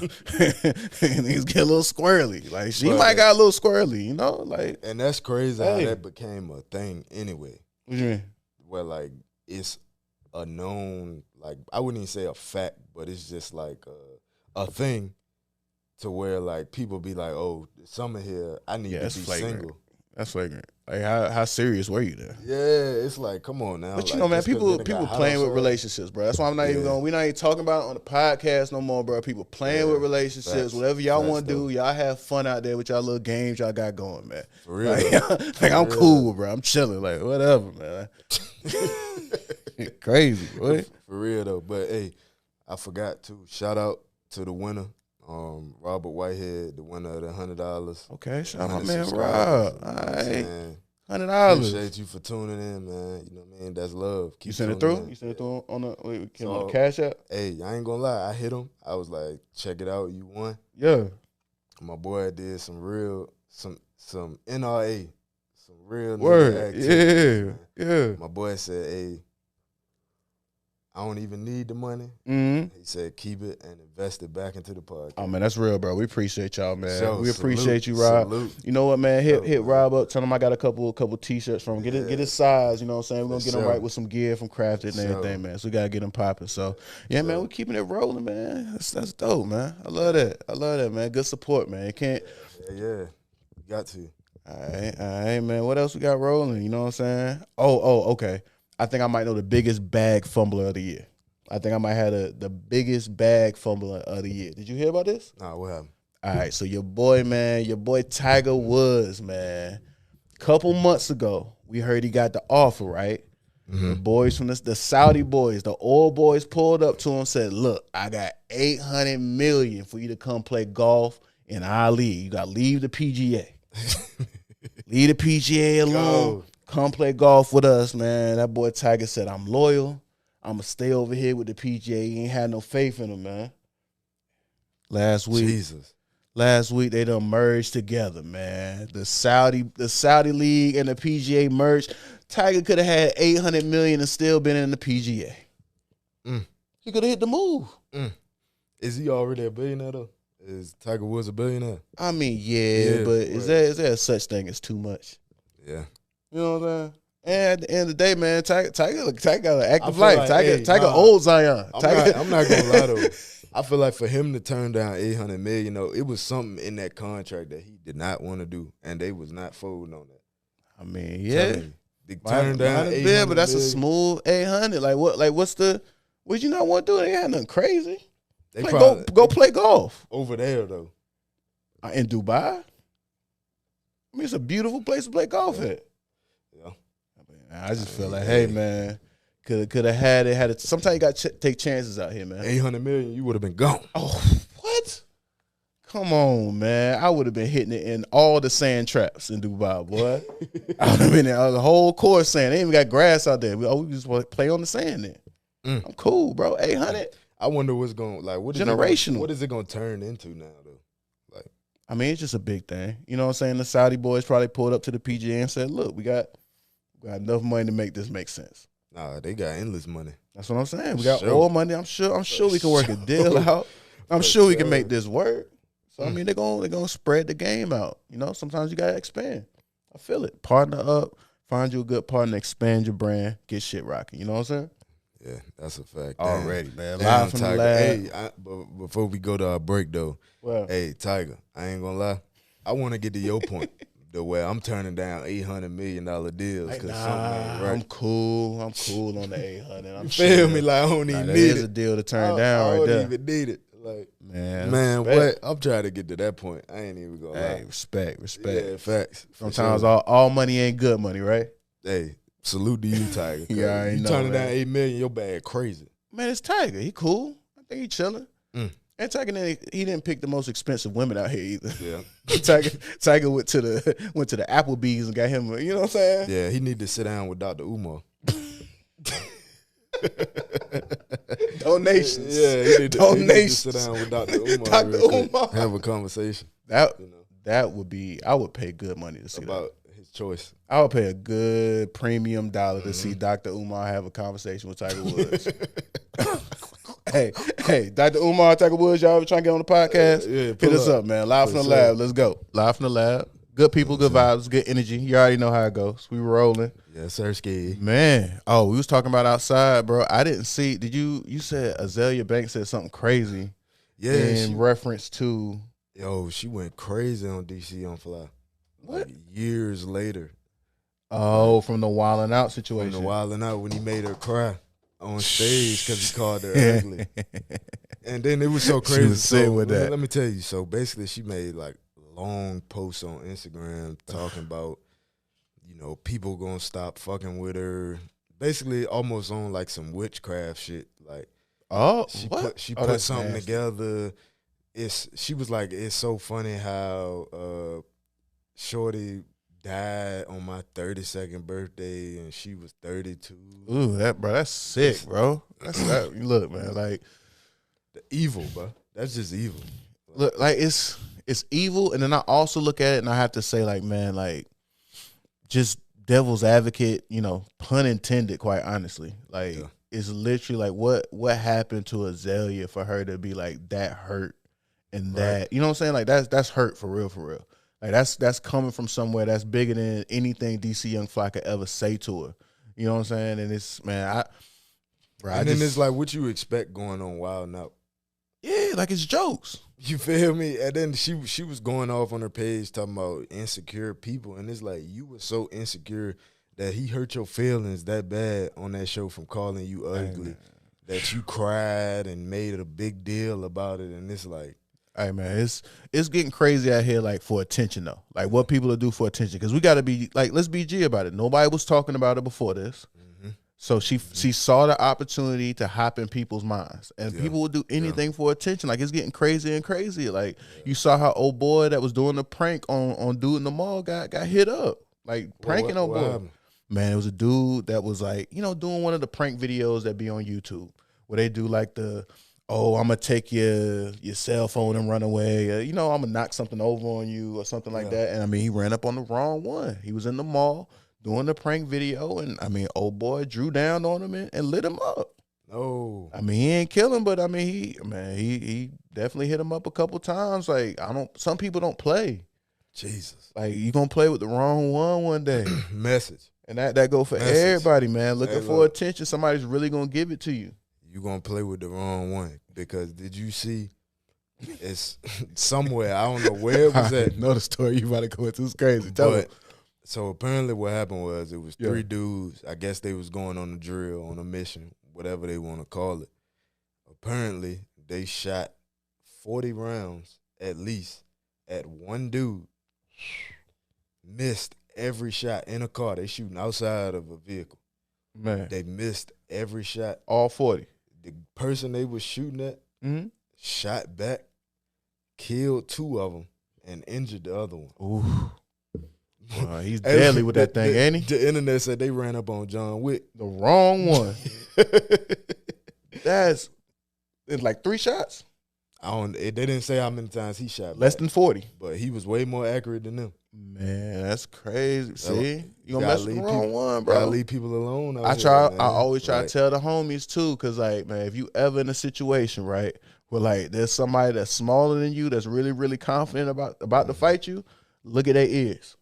[SPEAKER 1] Niggas get a little squirrely. Like she
[SPEAKER 2] But-
[SPEAKER 1] might got a little squirrely, you know? Like
[SPEAKER 2] And that's crazy
[SPEAKER 1] Hey.
[SPEAKER 2] how that became a thing anyway.
[SPEAKER 1] what you mean?
[SPEAKER 2] Where like it's a known, like I wouldn't even say a fact, but it's just like a thing to where like people be like, oh, it's summer here, I need
[SPEAKER 1] Yeah,
[SPEAKER 2] to
[SPEAKER 1] it's
[SPEAKER 2] be
[SPEAKER 1] flagrant.
[SPEAKER 2] single.
[SPEAKER 1] That's flagrant. Like how serious were you there?
[SPEAKER 2] Yeah, it's like, come on now.
[SPEAKER 1] But you
[SPEAKER 2] like,
[SPEAKER 1] know, man,
[SPEAKER 2] just 'cause
[SPEAKER 1] people
[SPEAKER 2] it done got hot
[SPEAKER 1] playing with
[SPEAKER 2] outside.
[SPEAKER 1] relationships, bro. That's why I'm not even
[SPEAKER 2] Yeah.
[SPEAKER 1] going. We're not even talking about it on the podcast no more, bro. People playing
[SPEAKER 2] Yeah.
[SPEAKER 1] with relationships.
[SPEAKER 2] Facts.
[SPEAKER 1] Whatever y'all
[SPEAKER 2] Facts,
[SPEAKER 1] want to
[SPEAKER 2] though.
[SPEAKER 1] do, y'all have fun out there with y'all little games y'all got going, man.
[SPEAKER 2] For real.
[SPEAKER 1] Like I'm
[SPEAKER 2] real.
[SPEAKER 1] cool, bro. I'm chilling, like whatever, man. Crazy, boy.
[SPEAKER 2] For real though. But hey, I forgot to shout out to the winner, Robert Whitehead, the winner of the $100.
[SPEAKER 1] Okay, shout out my
[SPEAKER 2] 100
[SPEAKER 1] man
[SPEAKER 2] subscribers,
[SPEAKER 1] Rob.
[SPEAKER 2] you know
[SPEAKER 1] All
[SPEAKER 2] what I'm
[SPEAKER 1] right,
[SPEAKER 2] saying?
[SPEAKER 1] $100.
[SPEAKER 2] Appreciate you for tuning in, man. You know what I mean? That's love. Keep
[SPEAKER 1] You sent it
[SPEAKER 2] tuning
[SPEAKER 1] through?
[SPEAKER 2] in.
[SPEAKER 1] You sent it through on the wait, came
[SPEAKER 2] So-
[SPEAKER 1] on the Cash App?
[SPEAKER 2] Hey, I ain't gonna lie. I hit him. I was like, check it out. You won.
[SPEAKER 1] Yeah.
[SPEAKER 2] My boy did some real, some NRA, some real nigga
[SPEAKER 1] Word.
[SPEAKER 2] activity,
[SPEAKER 1] Yeah.
[SPEAKER 2] man.
[SPEAKER 1] Yeah.
[SPEAKER 2] My boy said, hey, I don't even need the money.
[SPEAKER 1] Mm-hmm.
[SPEAKER 2] He said, keep it and invest it back into the podcast.
[SPEAKER 1] Oh man, that's real, bro. We appreciate y'all, man.
[SPEAKER 2] So,
[SPEAKER 1] we appreciate
[SPEAKER 2] salute,
[SPEAKER 1] you, Rob.
[SPEAKER 2] salute.
[SPEAKER 1] You know what, man? Hit
[SPEAKER 2] man.
[SPEAKER 1] Rob up. Tell him I got a couple t-shirts from him. Get
[SPEAKER 2] Yeah.
[SPEAKER 1] his size. You know what I'm saying? We're gonna
[SPEAKER 2] For
[SPEAKER 1] get him
[SPEAKER 2] sure.
[SPEAKER 1] right with some gear from Crafted and
[SPEAKER 2] For
[SPEAKER 1] everything,
[SPEAKER 2] sure.
[SPEAKER 1] man. So we gotta get him popping. So yeah, man,
[SPEAKER 2] sure.
[SPEAKER 1] we keeping it rolling, man. That's dope, man. I love that, man. Good support, man. You can't.
[SPEAKER 2] Yeah. You got to.
[SPEAKER 1] All right, man. What else we got rolling? You know what I'm saying? Oh, okay. I think I might know the biggest bag fumbler of the year. I think I might have the biggest bag fumbler of the year. Did you hear about this?
[SPEAKER 2] Nah, what happened?
[SPEAKER 1] All right, so your boy Tiger Woods, man. Couple months ago, we heard he got the offer, right? The boys from the Saudi boys, the oil boys pulled up to him and said, look, I got $800 million for you to come play golf in our league. You got to leave the PGA. Leave the PGA alone.
[SPEAKER 2] Go.
[SPEAKER 1] Come play golf with us, man. That boy Tiger said, I'm loyal. I'm going to stay over here with the PGA. He ain't had no faith in him, man. Last week,
[SPEAKER 2] Jesus.
[SPEAKER 1] they done merged together, man. The Saudi league and the PGA merged. Tiger could have had $800 million and still been in the PGA. He could have hit the move.
[SPEAKER 2] Is he already a billionaire though? Is Tiger Woods a billionaire?
[SPEAKER 1] I mean, yeah, but is there a such thing as too much?
[SPEAKER 2] Yeah.
[SPEAKER 1] You know what I'm saying? And at the end of the day, man, Tiger got an
[SPEAKER 2] I
[SPEAKER 1] active
[SPEAKER 2] feel
[SPEAKER 1] life.
[SPEAKER 2] like,
[SPEAKER 1] Tiger
[SPEAKER 2] hey, nah,
[SPEAKER 1] old Zion.
[SPEAKER 2] I'm not gonna lie though. I feel like for him to turn down $800 million, though, it was something in that contract that he did not want to do, and they was not folding on that.
[SPEAKER 1] I mean, yeah.
[SPEAKER 2] They turned down $800
[SPEAKER 1] million, but that's a
[SPEAKER 2] million.
[SPEAKER 1] smooth 800. Like what? Like what's the? What you not want to do? They had nothing crazy.
[SPEAKER 2] They
[SPEAKER 1] Go play golf
[SPEAKER 2] over there though.
[SPEAKER 1] In Dubai. I mean, it's a beautiful place to play golf at.
[SPEAKER 2] Yeah.
[SPEAKER 1] I just feel like, hey man, could have had it. Sometimes you got to take chances out here, man.
[SPEAKER 2] $800 million, you would have been gone.
[SPEAKER 1] Oh, what? Come on, man. I would have been hitting it in all the sand traps in Dubai, boy. I would have been in the whole course sand. They ain't even got grass out there. We just want to play on the sand then. I'm cool, bro. 800.
[SPEAKER 2] I wonder what's going what is
[SPEAKER 1] generational.
[SPEAKER 2] What is it going to turn into now, though? Like,
[SPEAKER 1] I mean, it's just a big thing. You know what I'm saying? The Saudi boys probably pulled up to the PGA and said, look, we got enough money to make this make sense.
[SPEAKER 2] Nah, they got endless money.
[SPEAKER 1] That's what I'm saying. We got oil money. I'm sure we can work a deal out. I'm sure we can make this work. So I mean, they're gonna spread the game out. You know, sometimes you gotta expand. I feel it. Partner up, find you a good partner, expand your brand, get shit rocking. You know what I'm saying?
[SPEAKER 2] Yeah, that's a fact.
[SPEAKER 1] Already, man.
[SPEAKER 2] Damn,
[SPEAKER 1] Live from
[SPEAKER 2] Tiger.
[SPEAKER 1] the lab.
[SPEAKER 2] Hey, but before we go to our break though,
[SPEAKER 1] Well,
[SPEAKER 2] hey Tiger, I ain't gonna lie. I want to get to your point, the way I'm turning down $800 million deals because something ain't right.
[SPEAKER 1] I'm cool on the 800. I'm
[SPEAKER 2] Feel me? Like I don't even
[SPEAKER 1] that
[SPEAKER 2] need
[SPEAKER 1] is
[SPEAKER 2] it.
[SPEAKER 1] a deal to turn down
[SPEAKER 2] I
[SPEAKER 1] right
[SPEAKER 2] don't
[SPEAKER 1] there.
[SPEAKER 2] even need it. Like,
[SPEAKER 1] man,
[SPEAKER 2] what? I'm trying to get to that point. I ain't even gonna
[SPEAKER 1] Hey,
[SPEAKER 2] lie.
[SPEAKER 1] respect.
[SPEAKER 2] Yeah, facts. For
[SPEAKER 1] Sometimes
[SPEAKER 2] sure.
[SPEAKER 1] all money ain't good money, right?
[SPEAKER 2] Hey, salute to you, Tiger.
[SPEAKER 1] Yeah, I
[SPEAKER 2] you
[SPEAKER 1] know,
[SPEAKER 2] turning
[SPEAKER 1] man.
[SPEAKER 2] down $8 million, your bag crazy.
[SPEAKER 1] Man, it's Tiger. He cool. I think he chilling. And Tiger, he didn't pick the most expensive women out here either.
[SPEAKER 2] Yeah.
[SPEAKER 1] Tiger went to the Applebee's and got him. You know what I'm saying?
[SPEAKER 2] Yeah, he need to sit down with Dr. Umar.
[SPEAKER 1] Donations.
[SPEAKER 2] Yeah, he need to
[SPEAKER 1] Donations.
[SPEAKER 2] sit down with Dr. Umar.
[SPEAKER 1] Dr.
[SPEAKER 2] real quick.
[SPEAKER 1] Umar.
[SPEAKER 2] Have a conversation
[SPEAKER 1] That would be. I would pay good money to see
[SPEAKER 2] about his choice.
[SPEAKER 1] I would pay a good premium dollar to see Dr. Umar have a conversation with Tiger Woods. Hey, Dr. Umar, Tiger Woods, y'all ever trying to get on the podcast? Hit us up, man. Live from the lab. Let's go. Live from the lab. Good people, good vibes, good energy. You already know how it goes. We rolling.
[SPEAKER 2] Yes, sir, Ski.
[SPEAKER 1] Man. Oh, we was talking about outside, bro. I didn't see. Did you said Azalea Banks said something crazy in reference to.
[SPEAKER 2] Yo, she went crazy on DC on Fly.
[SPEAKER 1] What?
[SPEAKER 2] Like years later.
[SPEAKER 1] Oh, from the Wildin' Out situation.
[SPEAKER 2] From the Wildin' Out when he made her cry on stage because he called her ugly. And then it was so crazy.
[SPEAKER 1] She was sick with that.
[SPEAKER 2] Let me tell you. So basically, she made like long posts on Instagram talking about, people gonna stop fucking with her. Basically, almost on like some witchcraft shit. Like, she put something
[SPEAKER 1] nasty
[SPEAKER 2] together. She was like, it's so funny how Shorty died on my 32nd birthday and she was 32.
[SPEAKER 1] Ooh, that's sick, bro. Look, man, like
[SPEAKER 2] the evil, bro. That's just evil.
[SPEAKER 1] Look, like it's evil, and then I also look at it and I have to say, like, man, like just devil's advocate, pun intended, quite honestly. Like it's literally like what happened to Azalea for her to be like that hurt and that, you know what I'm saying? Like that's hurt for real, for real. Like that's coming from somewhere that's bigger than anything DC Young Fly could ever say to her. You know what I'm saying? And it's, man,
[SPEAKER 2] it's like what you expect going on Wild Out.
[SPEAKER 1] Yeah, like it's jokes.
[SPEAKER 2] You feel me? And then she was going off on her page talking about insecure people, and it's like you were so insecure that he hurt your feelings that bad on that show from calling you ugly that you cried and made a big deal about it, and it's like.
[SPEAKER 1] Hey man, it's getting crazy out here, like for attention though. Like what people will do for attention, because we got to be like, let's be G about it. Nobody was talking about it before this, so she saw the opportunity to hop in people's minds, and people will do anything for attention. Like it's getting crazier and crazier. Like you saw how old boy that was doing the prank on dude in the mall got hit up, like pranking on boy. Man, it was a dude that was like doing one of the prank videos that be on YouTube where they do like the. Oh, I'm going to take your cell phone and run away. I'm going to knock something over on you or something like that. And, he ran up on the wrong one. He was in the mall doing the prank video, and, old boy drew down on him and lit him up.
[SPEAKER 2] Oh.
[SPEAKER 1] He ain't kill him, but, he definitely hit him up a couple times. Like, some people don't play.
[SPEAKER 2] Jesus.
[SPEAKER 1] Like, you going to play with the wrong one day.
[SPEAKER 2] Message.
[SPEAKER 1] And that go for everybody, man. Looking for attention. Somebody's really going to give it to you.
[SPEAKER 2] you gonna play with the wrong one. Because did you see? It's somewhere, I don't know where it was at.
[SPEAKER 1] I know the story you about to go into. It's crazy. Tell me.
[SPEAKER 2] So apparently what happened was it was 3 dudes. I guess they was going on a drill, on a mission, whatever they want to call it. Apparently they shot 40 rounds at least at one dude. Missed every shot in a car. They shooting outside of a vehicle.
[SPEAKER 1] Man.
[SPEAKER 2] They missed every shot.
[SPEAKER 1] All 40.
[SPEAKER 2] The person they was shooting at shot back, killed 2 of them, and injured the other one.
[SPEAKER 1] Ooh. He's deadly with that thing, ain't he?
[SPEAKER 2] The internet said they ran up on John Wick.
[SPEAKER 1] The wrong one. It's like 3 shots?
[SPEAKER 2] They didn't say how many times he shot.
[SPEAKER 1] Less than 40.
[SPEAKER 2] But he was way more accurate than them.
[SPEAKER 1] Man, that's crazy. See? You gonna
[SPEAKER 2] Gotta
[SPEAKER 1] mess with the
[SPEAKER 2] leave
[SPEAKER 1] wrong
[SPEAKER 2] people-
[SPEAKER 1] one, bro.
[SPEAKER 2] Gotta leave people alone.
[SPEAKER 1] I always try to tell the homies too, cause like, man, if you ever in a situation, right, where like there's somebody that's smaller than you that's really, really confident about to fight you, look at their ears.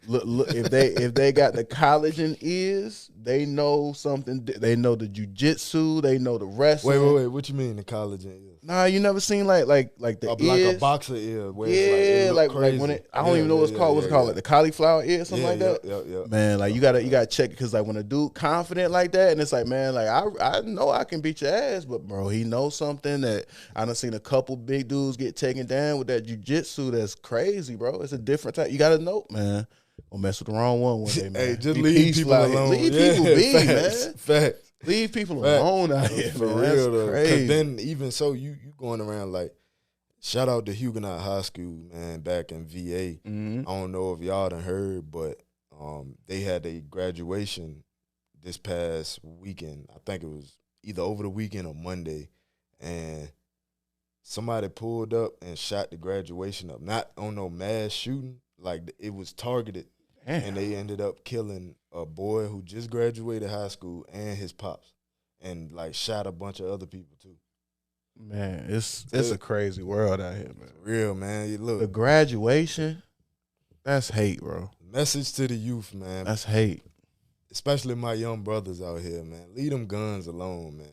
[SPEAKER 1] Look, if they got the collagen ears, they know something. They know the jujitsu. They know the wrestling.
[SPEAKER 2] Wait. What you mean the collagen ears?
[SPEAKER 1] Nah, you never seen like the ears?
[SPEAKER 2] Like a boxer ear. Where
[SPEAKER 1] Yeah,
[SPEAKER 2] like
[SPEAKER 1] when it, I don't even know what it's called. What's it called? Like the cauliflower ear, something like that.
[SPEAKER 2] Yeah.
[SPEAKER 1] Man, like you gotta check it, because like when a dude confident like that, and it's like, man, like I know I can beat your ass, but bro, he knows something that I done seen a couple big dudes get taken down with that jujitsu. That's crazy, bro. It's a different type. You gotta know, man. Don't mess with the wrong one day, man.
[SPEAKER 2] Hey, just
[SPEAKER 1] Be
[SPEAKER 2] leave
[SPEAKER 1] peaceful
[SPEAKER 2] people
[SPEAKER 1] out here.
[SPEAKER 2] alone.
[SPEAKER 1] Leave people be,
[SPEAKER 2] Facts,
[SPEAKER 1] man.
[SPEAKER 2] Facts.
[SPEAKER 1] Leave people alone out here,
[SPEAKER 2] For
[SPEAKER 1] man.
[SPEAKER 2] real
[SPEAKER 1] That's
[SPEAKER 2] though.
[SPEAKER 1] crazy.
[SPEAKER 2] Because then even so, you going around like, shout out to Huguenot High School, man, back in VA.
[SPEAKER 1] Mm-hmm.
[SPEAKER 2] I don't know if y'all done heard, but they had a graduation this past weekend. I think it was either over the weekend or Monday, and somebody pulled up and shot the graduation up. Not on no mass shooting, like it was targeted.
[SPEAKER 1] Damn.
[SPEAKER 2] And they ended up killing a boy who just graduated high school and his pops, and like shot a bunch of other people too.
[SPEAKER 1] Man, it's a crazy world out here, man.
[SPEAKER 2] Real, man. You look,
[SPEAKER 1] The graduation, that's hate, bro.
[SPEAKER 2] message to the youth, man.
[SPEAKER 1] That's hate.
[SPEAKER 2] Especially my young brothers out here, man. Leave them guns alone, man.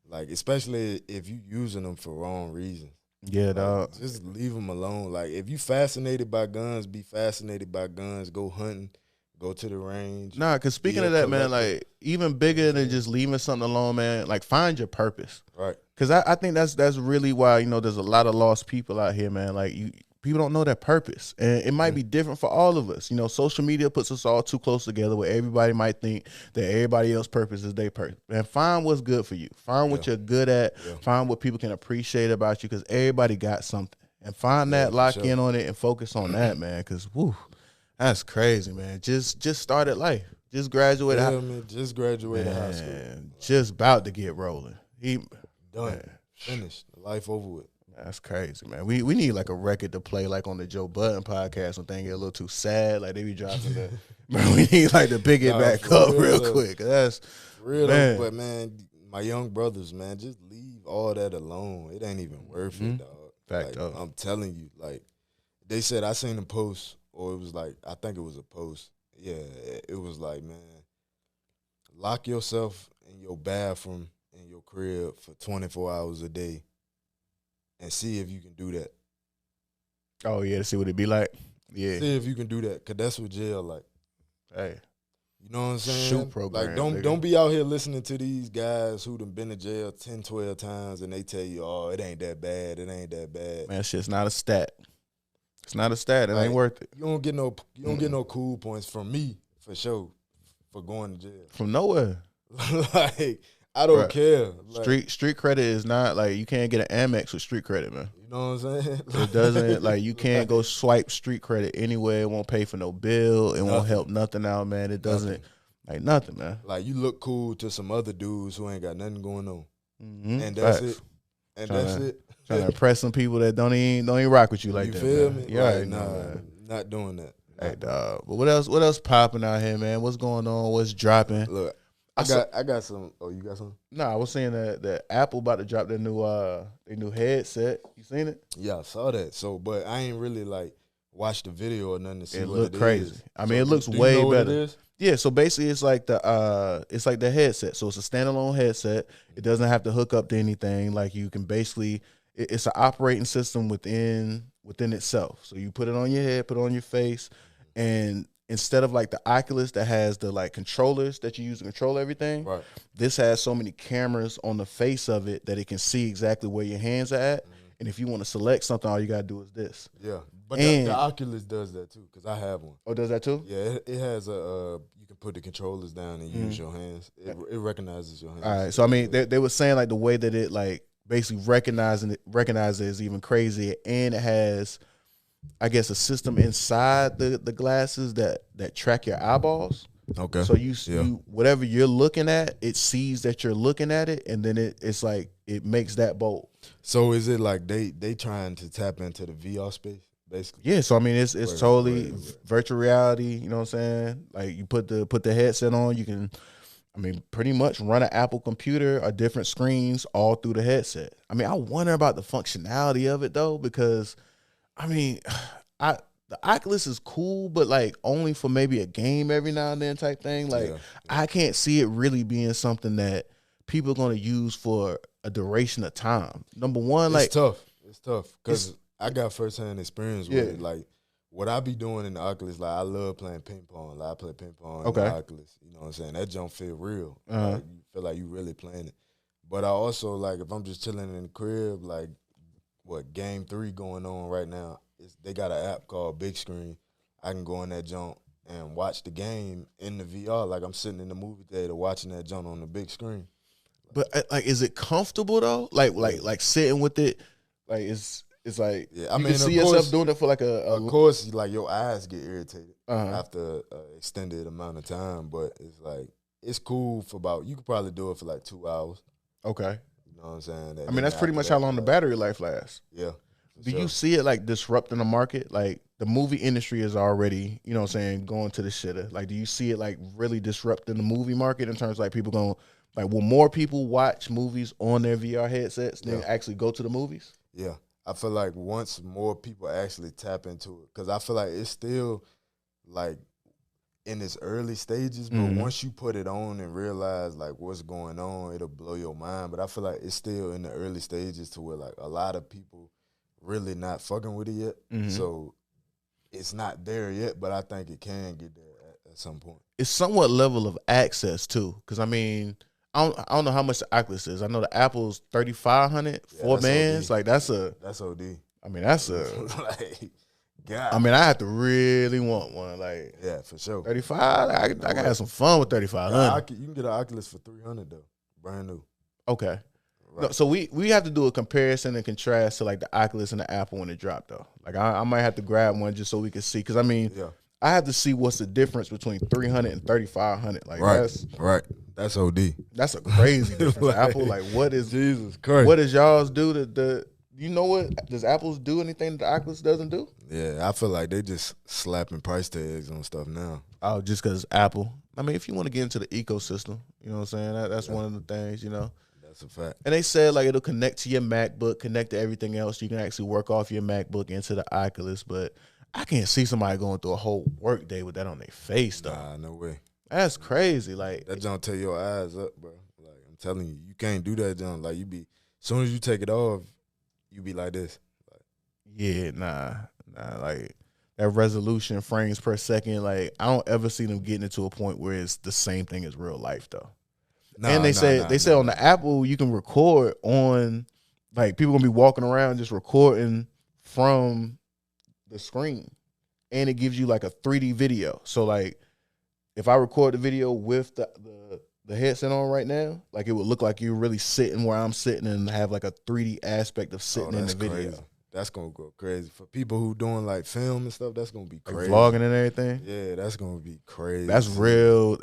[SPEAKER 2] Like, especially if you using them for wrong reasons.
[SPEAKER 1] Yeah,
[SPEAKER 2] Like,
[SPEAKER 1] dog.
[SPEAKER 2] just leave them alone. Like, if you fascinated by guns, be fascinated by guns. Go hunting. Go to the range.
[SPEAKER 1] Nah, because speaking
[SPEAKER 2] Be a
[SPEAKER 1] of that, man,
[SPEAKER 2] collector.
[SPEAKER 1] like even bigger than just leaving something alone, man, like find your purpose.
[SPEAKER 2] Right.
[SPEAKER 1] Because I think that's really why, you know, there's a lot of lost people out here, man. Like people don't know their purpose. And it might be different for all of us. You know, social media puts us all too close together where everybody might think that everybody else's purpose is their purpose. And find what's good for you. Find what you're good at.
[SPEAKER 2] Yeah.
[SPEAKER 1] Find what people can appreciate about you, because everybody got something. And find that,
[SPEAKER 2] for
[SPEAKER 1] lock
[SPEAKER 2] sure.
[SPEAKER 1] in on it, and focus on that, man. Because, whoo, that's crazy, man. Just started life. Just graduated.
[SPEAKER 2] Yeah, man, just graduated high school.
[SPEAKER 1] Man, just about to get rolling.
[SPEAKER 2] Done.
[SPEAKER 1] Man.
[SPEAKER 2] Finished. Life over with.
[SPEAKER 1] That's crazy, man. We need like a record to play like on the Joe Budden podcast when things get a little too sad. Like they be dropping the man, we need like to pick it
[SPEAKER 2] Nah,
[SPEAKER 1] back
[SPEAKER 2] for
[SPEAKER 1] up
[SPEAKER 2] real,
[SPEAKER 1] real
[SPEAKER 2] though.
[SPEAKER 1] quick. That's
[SPEAKER 2] For real,
[SPEAKER 1] Man.
[SPEAKER 2] though, but man, my young brothers, man, just leave all that alone. It ain't even worth it, dog.
[SPEAKER 1] Fact,
[SPEAKER 2] Like,
[SPEAKER 1] dog.
[SPEAKER 2] I'm telling you, like they said, I seen a post, or it was like, I think it was a post. Yeah, it was like, man, lock yourself in your bathroom in your crib for 24 hours a day, and see if you can do that.
[SPEAKER 1] oh yeah, to see what it be like. Yeah.
[SPEAKER 2] See if you can do that, cause that's what jail like.
[SPEAKER 1] Hey.
[SPEAKER 2] You know what I'm saying?
[SPEAKER 1] Shoot program,
[SPEAKER 2] Like,
[SPEAKER 1] nigga.
[SPEAKER 2] don't be out here listening to these guys who done been to jail 10, 12 times, and they tell you, oh, it ain't that bad. It ain't that bad.
[SPEAKER 1] Man, shit's not a stat. It's not a stat. It
[SPEAKER 2] Like,
[SPEAKER 1] ain't worth it.
[SPEAKER 2] You don't get no cool points from me for sure for going to jail.
[SPEAKER 1] From nowhere.
[SPEAKER 2] Like, I don't
[SPEAKER 1] Bruh.
[SPEAKER 2] care. Like,
[SPEAKER 1] Street credit is not like you can't get an Amex with street credit, man.
[SPEAKER 2] you know what I'm saying?
[SPEAKER 1] It doesn't like you can't go swipe street credit anywhere. It won't pay for no bill. It won't
[SPEAKER 2] Nothing.
[SPEAKER 1] help nothing out, man. It doesn't like nothing, man.
[SPEAKER 2] Like, you look cool to some other dudes who ain't got nothing going on,
[SPEAKER 1] Mm-hmm.
[SPEAKER 2] and that's
[SPEAKER 1] Facts.
[SPEAKER 2] it. And
[SPEAKER 1] Tryna-
[SPEAKER 2] that's it.
[SPEAKER 1] Trying to impress some people that don't even rock with you like
[SPEAKER 2] You
[SPEAKER 1] that.
[SPEAKER 2] feel
[SPEAKER 1] man.
[SPEAKER 2] me?
[SPEAKER 1] Yeah,
[SPEAKER 2] Like,
[SPEAKER 1] right,
[SPEAKER 2] nah,
[SPEAKER 1] man.
[SPEAKER 2] not doing that.
[SPEAKER 1] Hey, dog. But what else popping out here, man? What's going on? What's dropping?
[SPEAKER 2] Look,
[SPEAKER 1] I
[SPEAKER 2] I got some. Oh, you got some?
[SPEAKER 1] No, I was saying that Apple about to drop their new headset. You seen it?
[SPEAKER 2] Yeah, I saw that. So, but I ain't really like watched the video or nothing to see
[SPEAKER 1] It
[SPEAKER 2] what
[SPEAKER 1] look
[SPEAKER 2] it
[SPEAKER 1] crazy.
[SPEAKER 2] is.
[SPEAKER 1] I mean,
[SPEAKER 2] So,
[SPEAKER 1] it looks
[SPEAKER 2] do you
[SPEAKER 1] way
[SPEAKER 2] know what it
[SPEAKER 1] better.
[SPEAKER 2] is?
[SPEAKER 1] Yeah, so basically it's like the headset. So it's a standalone headset. It doesn't have to hook up to anything. Like you can basically it's an operating system within itself. So you put it on your head, put it on your face, and instead of like the Oculus that has the like controllers that you use to control everything,
[SPEAKER 2] Right.
[SPEAKER 1] this has so many cameras on the face of it that it can see exactly where your hands are at. And if you want to select something, all you gotta do is this.
[SPEAKER 2] Yeah, but
[SPEAKER 1] And-
[SPEAKER 2] the Oculus does that too, because I have one.
[SPEAKER 1] Oh, does that too?
[SPEAKER 2] Yeah, it has you can put the controllers down and use your hands. It recognizes your hands.
[SPEAKER 1] All right. So I mean, they were saying like the way that it like basically recognizes it is even crazy, and it has, I guess, a system inside the glasses that track your eyeballs.
[SPEAKER 2] Okay.
[SPEAKER 1] So you whatever you're looking at, it sees that you're looking at it, and then it's like it makes that bold.
[SPEAKER 2] So is it like they trying to tap into the VR space, basically?
[SPEAKER 1] Yeah, so I mean it's totally
[SPEAKER 2] right.
[SPEAKER 1] virtual reality, you know what I'm saying? Like you put the headset on, you can pretty much run an Apple computer or different screens all through the headset. I mean, I wonder about the functionality of it though, because I mean, the Oculus is cool, but like only for maybe a game every now and then type thing. Like
[SPEAKER 2] Yeah.
[SPEAKER 1] I can't see it really being something that people are going to use for a duration of time. Number one, like
[SPEAKER 2] It's tough. It's tough because I got firsthand experience with
[SPEAKER 1] Yeah.
[SPEAKER 2] it. Like what I be doing in the Oculus, like I love playing ping pong. Like I play ping pong
[SPEAKER 1] Okay.
[SPEAKER 2] in the Oculus. You know what I'm saying? That jump feel real.
[SPEAKER 1] Uh-huh.
[SPEAKER 2] Like, you feel like you really playing it. But I also like if I'm just chilling in the crib, like what Game 3 going on right now. They got an app called Big Screen. I can go in that jump and watch the game in the VR. Like I'm sitting in the movie theater watching that jump on the big screen.
[SPEAKER 1] But like, is it comfortable though? Like sitting with it, like it's like
[SPEAKER 2] Yeah,
[SPEAKER 1] I mean, you can see yourself doing it for like a
[SPEAKER 2] Of course, like your eyes get irritated
[SPEAKER 1] Uh-huh.
[SPEAKER 2] after an extended amount of time, but it's like it's cool for about. You could probably do it for like 2 hours.
[SPEAKER 1] okay.
[SPEAKER 2] You know what I'm saying?
[SPEAKER 1] I mean, that's pretty much how long the battery life lasts.
[SPEAKER 2] Yeah.
[SPEAKER 1] Do you see it like disrupting the market? Like the movie industry is already, you know what I'm saying, going to the shitter. Like, do you see it like really disrupting the movie market in terms of like people going, like, will more people watch movies on their VR headsets than actually go to the movies?
[SPEAKER 2] Yeah, I feel like once more people actually tap into it, because I feel like it's still like in its early stages, but once you put it on and realize like what's going on, it'll blow your mind. But I feel like it's still in the early stages to where like a lot of people really not fucking with it yet. So it's not there yet, but I think it can get there at some point.
[SPEAKER 1] It's somewhat level of access too, because I mean, I don't know how much the Oculus is. I know the Apple's $3,500 for
[SPEAKER 2] that's
[SPEAKER 1] bands.
[SPEAKER 2] OD.
[SPEAKER 1] like that's a.
[SPEAKER 2] That's OD.
[SPEAKER 1] I mean, that's a.
[SPEAKER 2] Like, God.
[SPEAKER 1] I mean, I have to really want one. Like
[SPEAKER 2] Yeah, for sure.
[SPEAKER 1] 35. I can have some fun with 3,500.
[SPEAKER 2] You can get an Oculus for $300 though, brand new.
[SPEAKER 1] Okay.
[SPEAKER 2] Right.
[SPEAKER 1] No, so we have to do a comparison and contrast to like the Oculus and the Apple when it dropped though. Like I might have to grab one just so we can see, because I mean,
[SPEAKER 2] Yeah.
[SPEAKER 1] I have to see what's the difference between 300 and 3,500. Like
[SPEAKER 2] Right. That's OD.
[SPEAKER 1] that's a crazy difference.
[SPEAKER 2] Like,
[SPEAKER 1] Apple, like what is
[SPEAKER 2] Jesus Christ.
[SPEAKER 1] what does y'all's do to the? You know what? Does Apple's do anything that the Oculus doesn't do?
[SPEAKER 2] Yeah, I feel like they just slapping price tags on stuff now.
[SPEAKER 1] Oh, just because Apple. I mean, if you want to get into the ecosystem, you know what I'm saying? That's one of the things, you know.
[SPEAKER 2] That's a fact.
[SPEAKER 1] And they said like it'll connect to your MacBook, connect to everything else. You can actually work off your MacBook into the Oculus, but I can't see somebody going through a whole work day with that on their face though.
[SPEAKER 2] Nah, no way.
[SPEAKER 1] That's crazy. Like
[SPEAKER 2] That junk tear your eyes up, bro. Like I'm telling you, you can't do that junk. Like as soon as you take it off, you be like this. Like,
[SPEAKER 1] yeah, nah. Like that resolution frames per second. Like I don't ever see them getting it to a point where it's the same thing as real life though. And they said on the Apple you can record on, like people gonna be walking around just recording from the screen, and it gives you like a 3D video. So like if I record the video with the headset on right now, like it would look like you're really sitting where I'm sitting and have like a 3D aspect of sitting in the video.
[SPEAKER 2] Crazy. That's gonna go crazy for people who doing like film and stuff. That's gonna be
[SPEAKER 1] Like
[SPEAKER 2] crazy.
[SPEAKER 1] vlogging and everything.
[SPEAKER 2] Yeah, that's gonna be crazy.
[SPEAKER 1] That's real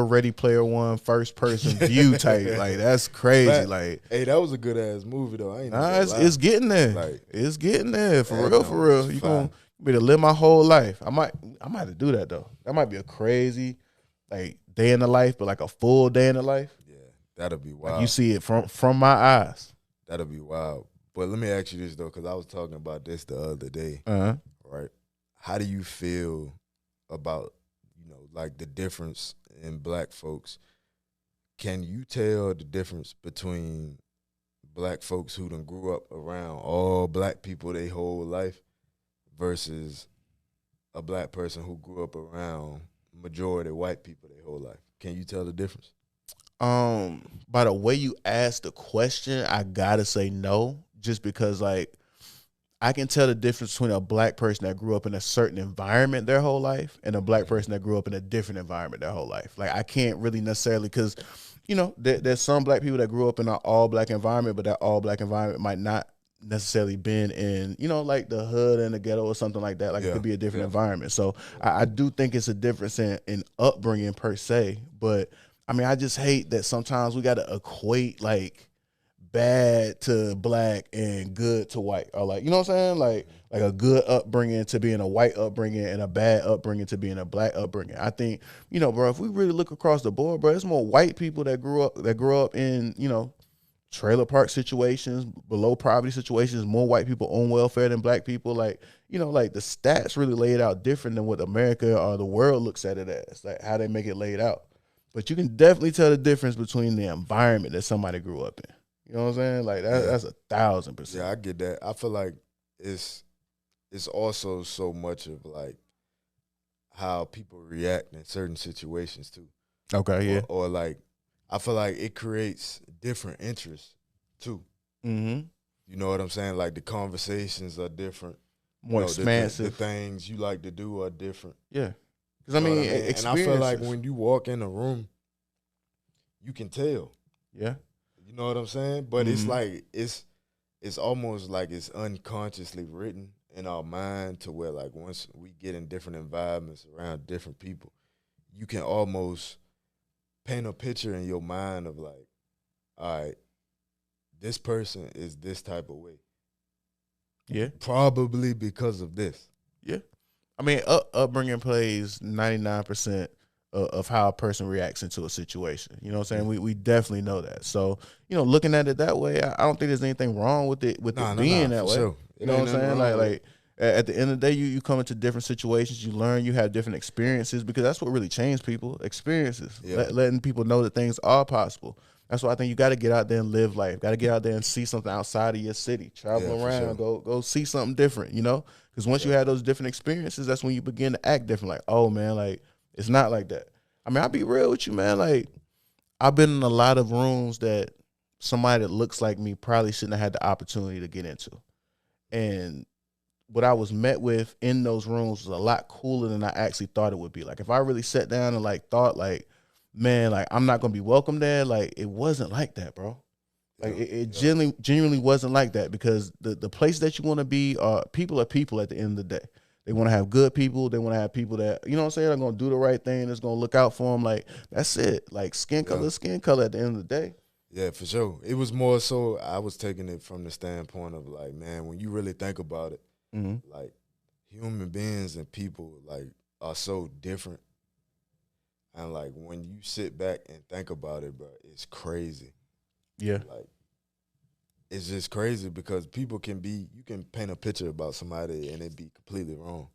[SPEAKER 1] Ready Player One first person view type. Like that's crazy.
[SPEAKER 2] Fact.
[SPEAKER 1] Like
[SPEAKER 2] Hey, that was a good ass movie though. I ain't
[SPEAKER 1] nah,
[SPEAKER 2] even gonna lie.
[SPEAKER 1] it's getting there.
[SPEAKER 2] Like,
[SPEAKER 1] it's getting there for
[SPEAKER 2] that
[SPEAKER 1] real.
[SPEAKER 2] junk
[SPEAKER 1] For real.
[SPEAKER 2] was
[SPEAKER 1] You
[SPEAKER 2] fire.
[SPEAKER 1] gonna be to live my whole life. I might have to do that though. That might be a crazy like day in the life, but like a full day in the life.
[SPEAKER 2] yeah, that'll be wild.
[SPEAKER 1] Like you see it from my eyes.
[SPEAKER 2] That'll be wild. But let me ask you this though, because I was talking about this the other day.
[SPEAKER 1] Uh-huh.
[SPEAKER 2] Right? How do you feel about like the difference in black folks. Can you tell the difference between black folks who done grew up around all black people their whole life versus a black person who grew up around majority white people their whole life? Can you tell the difference?
[SPEAKER 1] By the way you asked the question, I gotta say no, just because like I can tell the difference between a black person that grew up in a certain environment their whole life and a black person that grew up in a different environment their whole life. Like I can't really necessarily, because you know there's some black people that grew up in an all black environment, but that all black environment might not necessarily been in, you know, like the hood and the ghetto or something like that. Like it could be a different environment. So I do think it's a difference in upbringing per se. But I mean, I just hate that sometimes we got to equate like bad to black and good to white, or like, you know what I'm saying? Like a good upbringing to being a white upbringing and a bad upbringing to being a black upbringing. I think, you know, bro, if we really look across the board, bro, it's more white people that grew up in, you know, trailer park situations, below poverty situations, more white people on welfare than black people. Like, you know, like the stats really laid out different than what America or the world looks at it as, like how they make it laid out. But you can definitely tell the difference between the environment that somebody grew up in. You know what I'm saying? Like that's 1,000%.
[SPEAKER 2] Yeah, I get that. I feel like it's also so much of like how people react in certain situations too.
[SPEAKER 1] Okay, yeah.
[SPEAKER 2] Or like, I feel like it creates different interests too.
[SPEAKER 1] Mm-hmm.
[SPEAKER 2] You know what I'm saying? Like the conversations are different.
[SPEAKER 1] More expansive.
[SPEAKER 2] The things you like to do are different.
[SPEAKER 1] Yeah. Because I mean,
[SPEAKER 2] and I feel like when you walk in a room, you can tell.
[SPEAKER 1] Yeah.
[SPEAKER 2] You know what I'm saying? But it's like it's almost like it's unconsciously written in our mind to where like once we get in different environments around different people, you can almost paint a picture in your mind of like, all right, this person is this type of way.
[SPEAKER 1] Yeah.
[SPEAKER 2] Probably because of this.
[SPEAKER 1] Yeah. I mean, upbringing plays 99% of how a person reacts into a situation. You know what I'm saying? We definitely know that. So, you know, looking at it that way, I don't think there's anything wrong with it being that way.
[SPEAKER 2] Sure.
[SPEAKER 1] You know what I'm saying? Like at the end of the day, you come into different situations, you learn, you have different experiences, because that's what really changed people, experiences, letting people know that things are possible. That's why I think you got to get out there and live life. Got to get out there and see something outside of your city. Travel around, go see something different, you know? Because once you have those different experiences, that's when you begin to act different. Like, oh, man, like, it's not like that. I mean, I'll be real with you, man. Like, I've been in a lot of rooms that somebody that looks like me probably shouldn't have had the opportunity to get into. And what I was met with in those rooms was a lot cooler than I actually thought it would be. Like, if I really sat down and, like, thought, like, man, like, I'm not going to be welcome there, like, it wasn't like that, bro. Like, it genuinely wasn't like that, because the place that you want to be are people at the end of the day. They want to have good people. They want to have people that, you know what I'm saying, are going to do the right thing, that's going to look out for them. Like, that's it. Like, skin color at the end of the day.
[SPEAKER 2] Yeah, for sure. It was more so I was taking it from the standpoint of, like, man, when you really think about it, like, human beings and people, like, are so different. And, like, when you sit back and think about it, bro, it's crazy.
[SPEAKER 1] Yeah.
[SPEAKER 2] Like, it's just crazy because people you can paint a picture about somebody and it be completely wrong.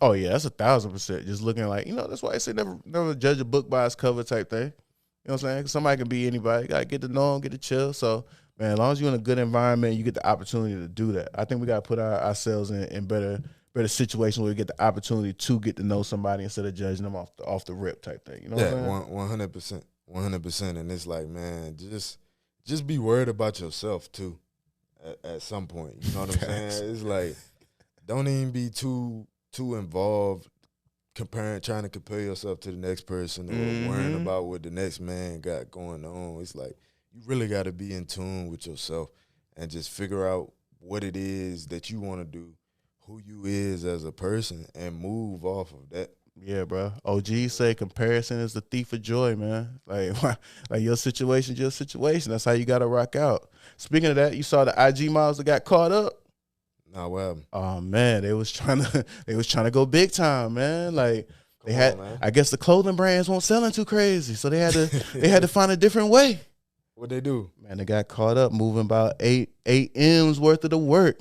[SPEAKER 1] Oh, yeah, that's 1,000%. Just looking like, you know, that's why I say never judge a book by its cover type thing. You know what I'm saying? Somebody can be anybody. You got to get to know them, get to chill. So, man, as long as you're in a good environment, you get the opportunity to do that. I think we got to put ourselves in better situations where we get the opportunity to get to know somebody instead of judging them off the rip type thing. You know what I'm saying?
[SPEAKER 2] 100%. And it's like, man, just be worried about yourself too at some point. You know what I'm saying? It's like, don't even be too involved trying to compare yourself to the next person or worrying about what the next man got going on. It's like, you really got to be in tune with yourself and just figure out what it is that you want to do, who you is as a person, and move off of that.
[SPEAKER 1] Yeah, bro. OG say comparison is the thief of joy, man. Like your situation's your situation. That's how you got to rock out. Speaking of that, you saw the IG models that got caught up.
[SPEAKER 2] Nah, what happened?
[SPEAKER 1] Oh man, they was trying to go big time, man. Like I guess the clothing brands weren't selling too crazy, so they had to find a different way.
[SPEAKER 2] What'd they do?
[SPEAKER 1] Man, they got caught up moving about 8 M's worth of the work.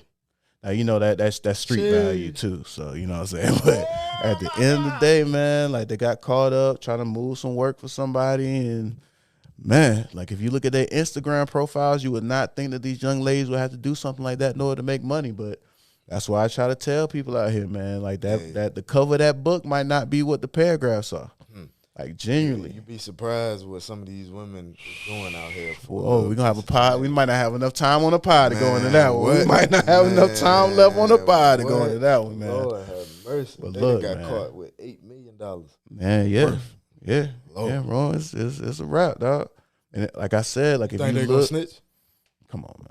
[SPEAKER 1] Now, you know that's street value too. So, you know what I'm saying? But at the end of the day, man, like they got caught up trying to move some work for somebody. And man, like if you look at their Instagram profiles, you would not think that these young ladies would have to do something like that in order to make money. But that's why I try to tell people out here, man, like that the cover of that book might not be what the paragraphs are. Like genuinely,
[SPEAKER 2] you'd be surprised what some of these women is doing out here.
[SPEAKER 1] We're gonna have a pod. We might not have enough time on the pod to go into that one. We might not have enough time left on the pod to go into that one, man.
[SPEAKER 2] Lord have mercy.
[SPEAKER 1] But
[SPEAKER 2] they
[SPEAKER 1] look,
[SPEAKER 2] got
[SPEAKER 1] man.
[SPEAKER 2] caught with $8 million.
[SPEAKER 1] Man, yeah, bro. It's a wrap, dog. And like I said, like if
[SPEAKER 2] Think
[SPEAKER 1] you
[SPEAKER 2] they gonna
[SPEAKER 1] look,
[SPEAKER 2] snitch?
[SPEAKER 1] come on, man.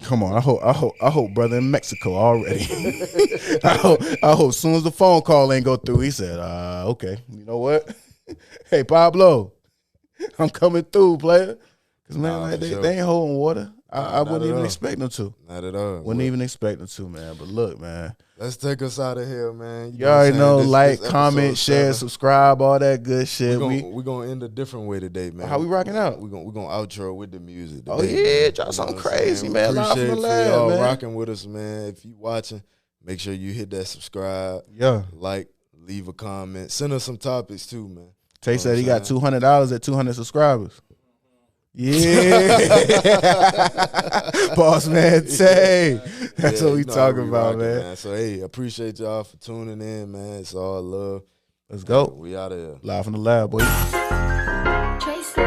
[SPEAKER 1] Come on, I hope brother in Mexico already. I hope as soon as the phone call ain't go through, he said, okay, you know what? Hey Pablo, I'm coming through, player. Cause man, like, they ain't holding water. I wouldn't even expect them to.
[SPEAKER 2] Not at all.
[SPEAKER 1] Wouldn't even expect them to, man. But look, man.
[SPEAKER 2] Let's take us out of here, man.
[SPEAKER 1] You already know, like, comment, share, subscribe, all that good shit.
[SPEAKER 2] We're gonna end a different way today, man.
[SPEAKER 1] How we rocking out?
[SPEAKER 2] We're gonna outro with the music today,
[SPEAKER 1] Oh yeah, drop something crazy, man. Live from the lab,
[SPEAKER 2] y'all
[SPEAKER 1] man.
[SPEAKER 2] rocking with us, man. If you watching, make sure you hit that subscribe.
[SPEAKER 1] Yeah.
[SPEAKER 2] Like, leave a comment. Send us some topics too, man.
[SPEAKER 1] Tay said he got $200 at 200 subscribers. Yeah. Boss man Tay. That's what we talking about,
[SPEAKER 2] rocking,
[SPEAKER 1] man.
[SPEAKER 2] So, hey, appreciate y'all for tuning in, man. It's all love.
[SPEAKER 1] Let's go.
[SPEAKER 2] We out of here.
[SPEAKER 1] Live from the lab, boy.
[SPEAKER 3] Tracy.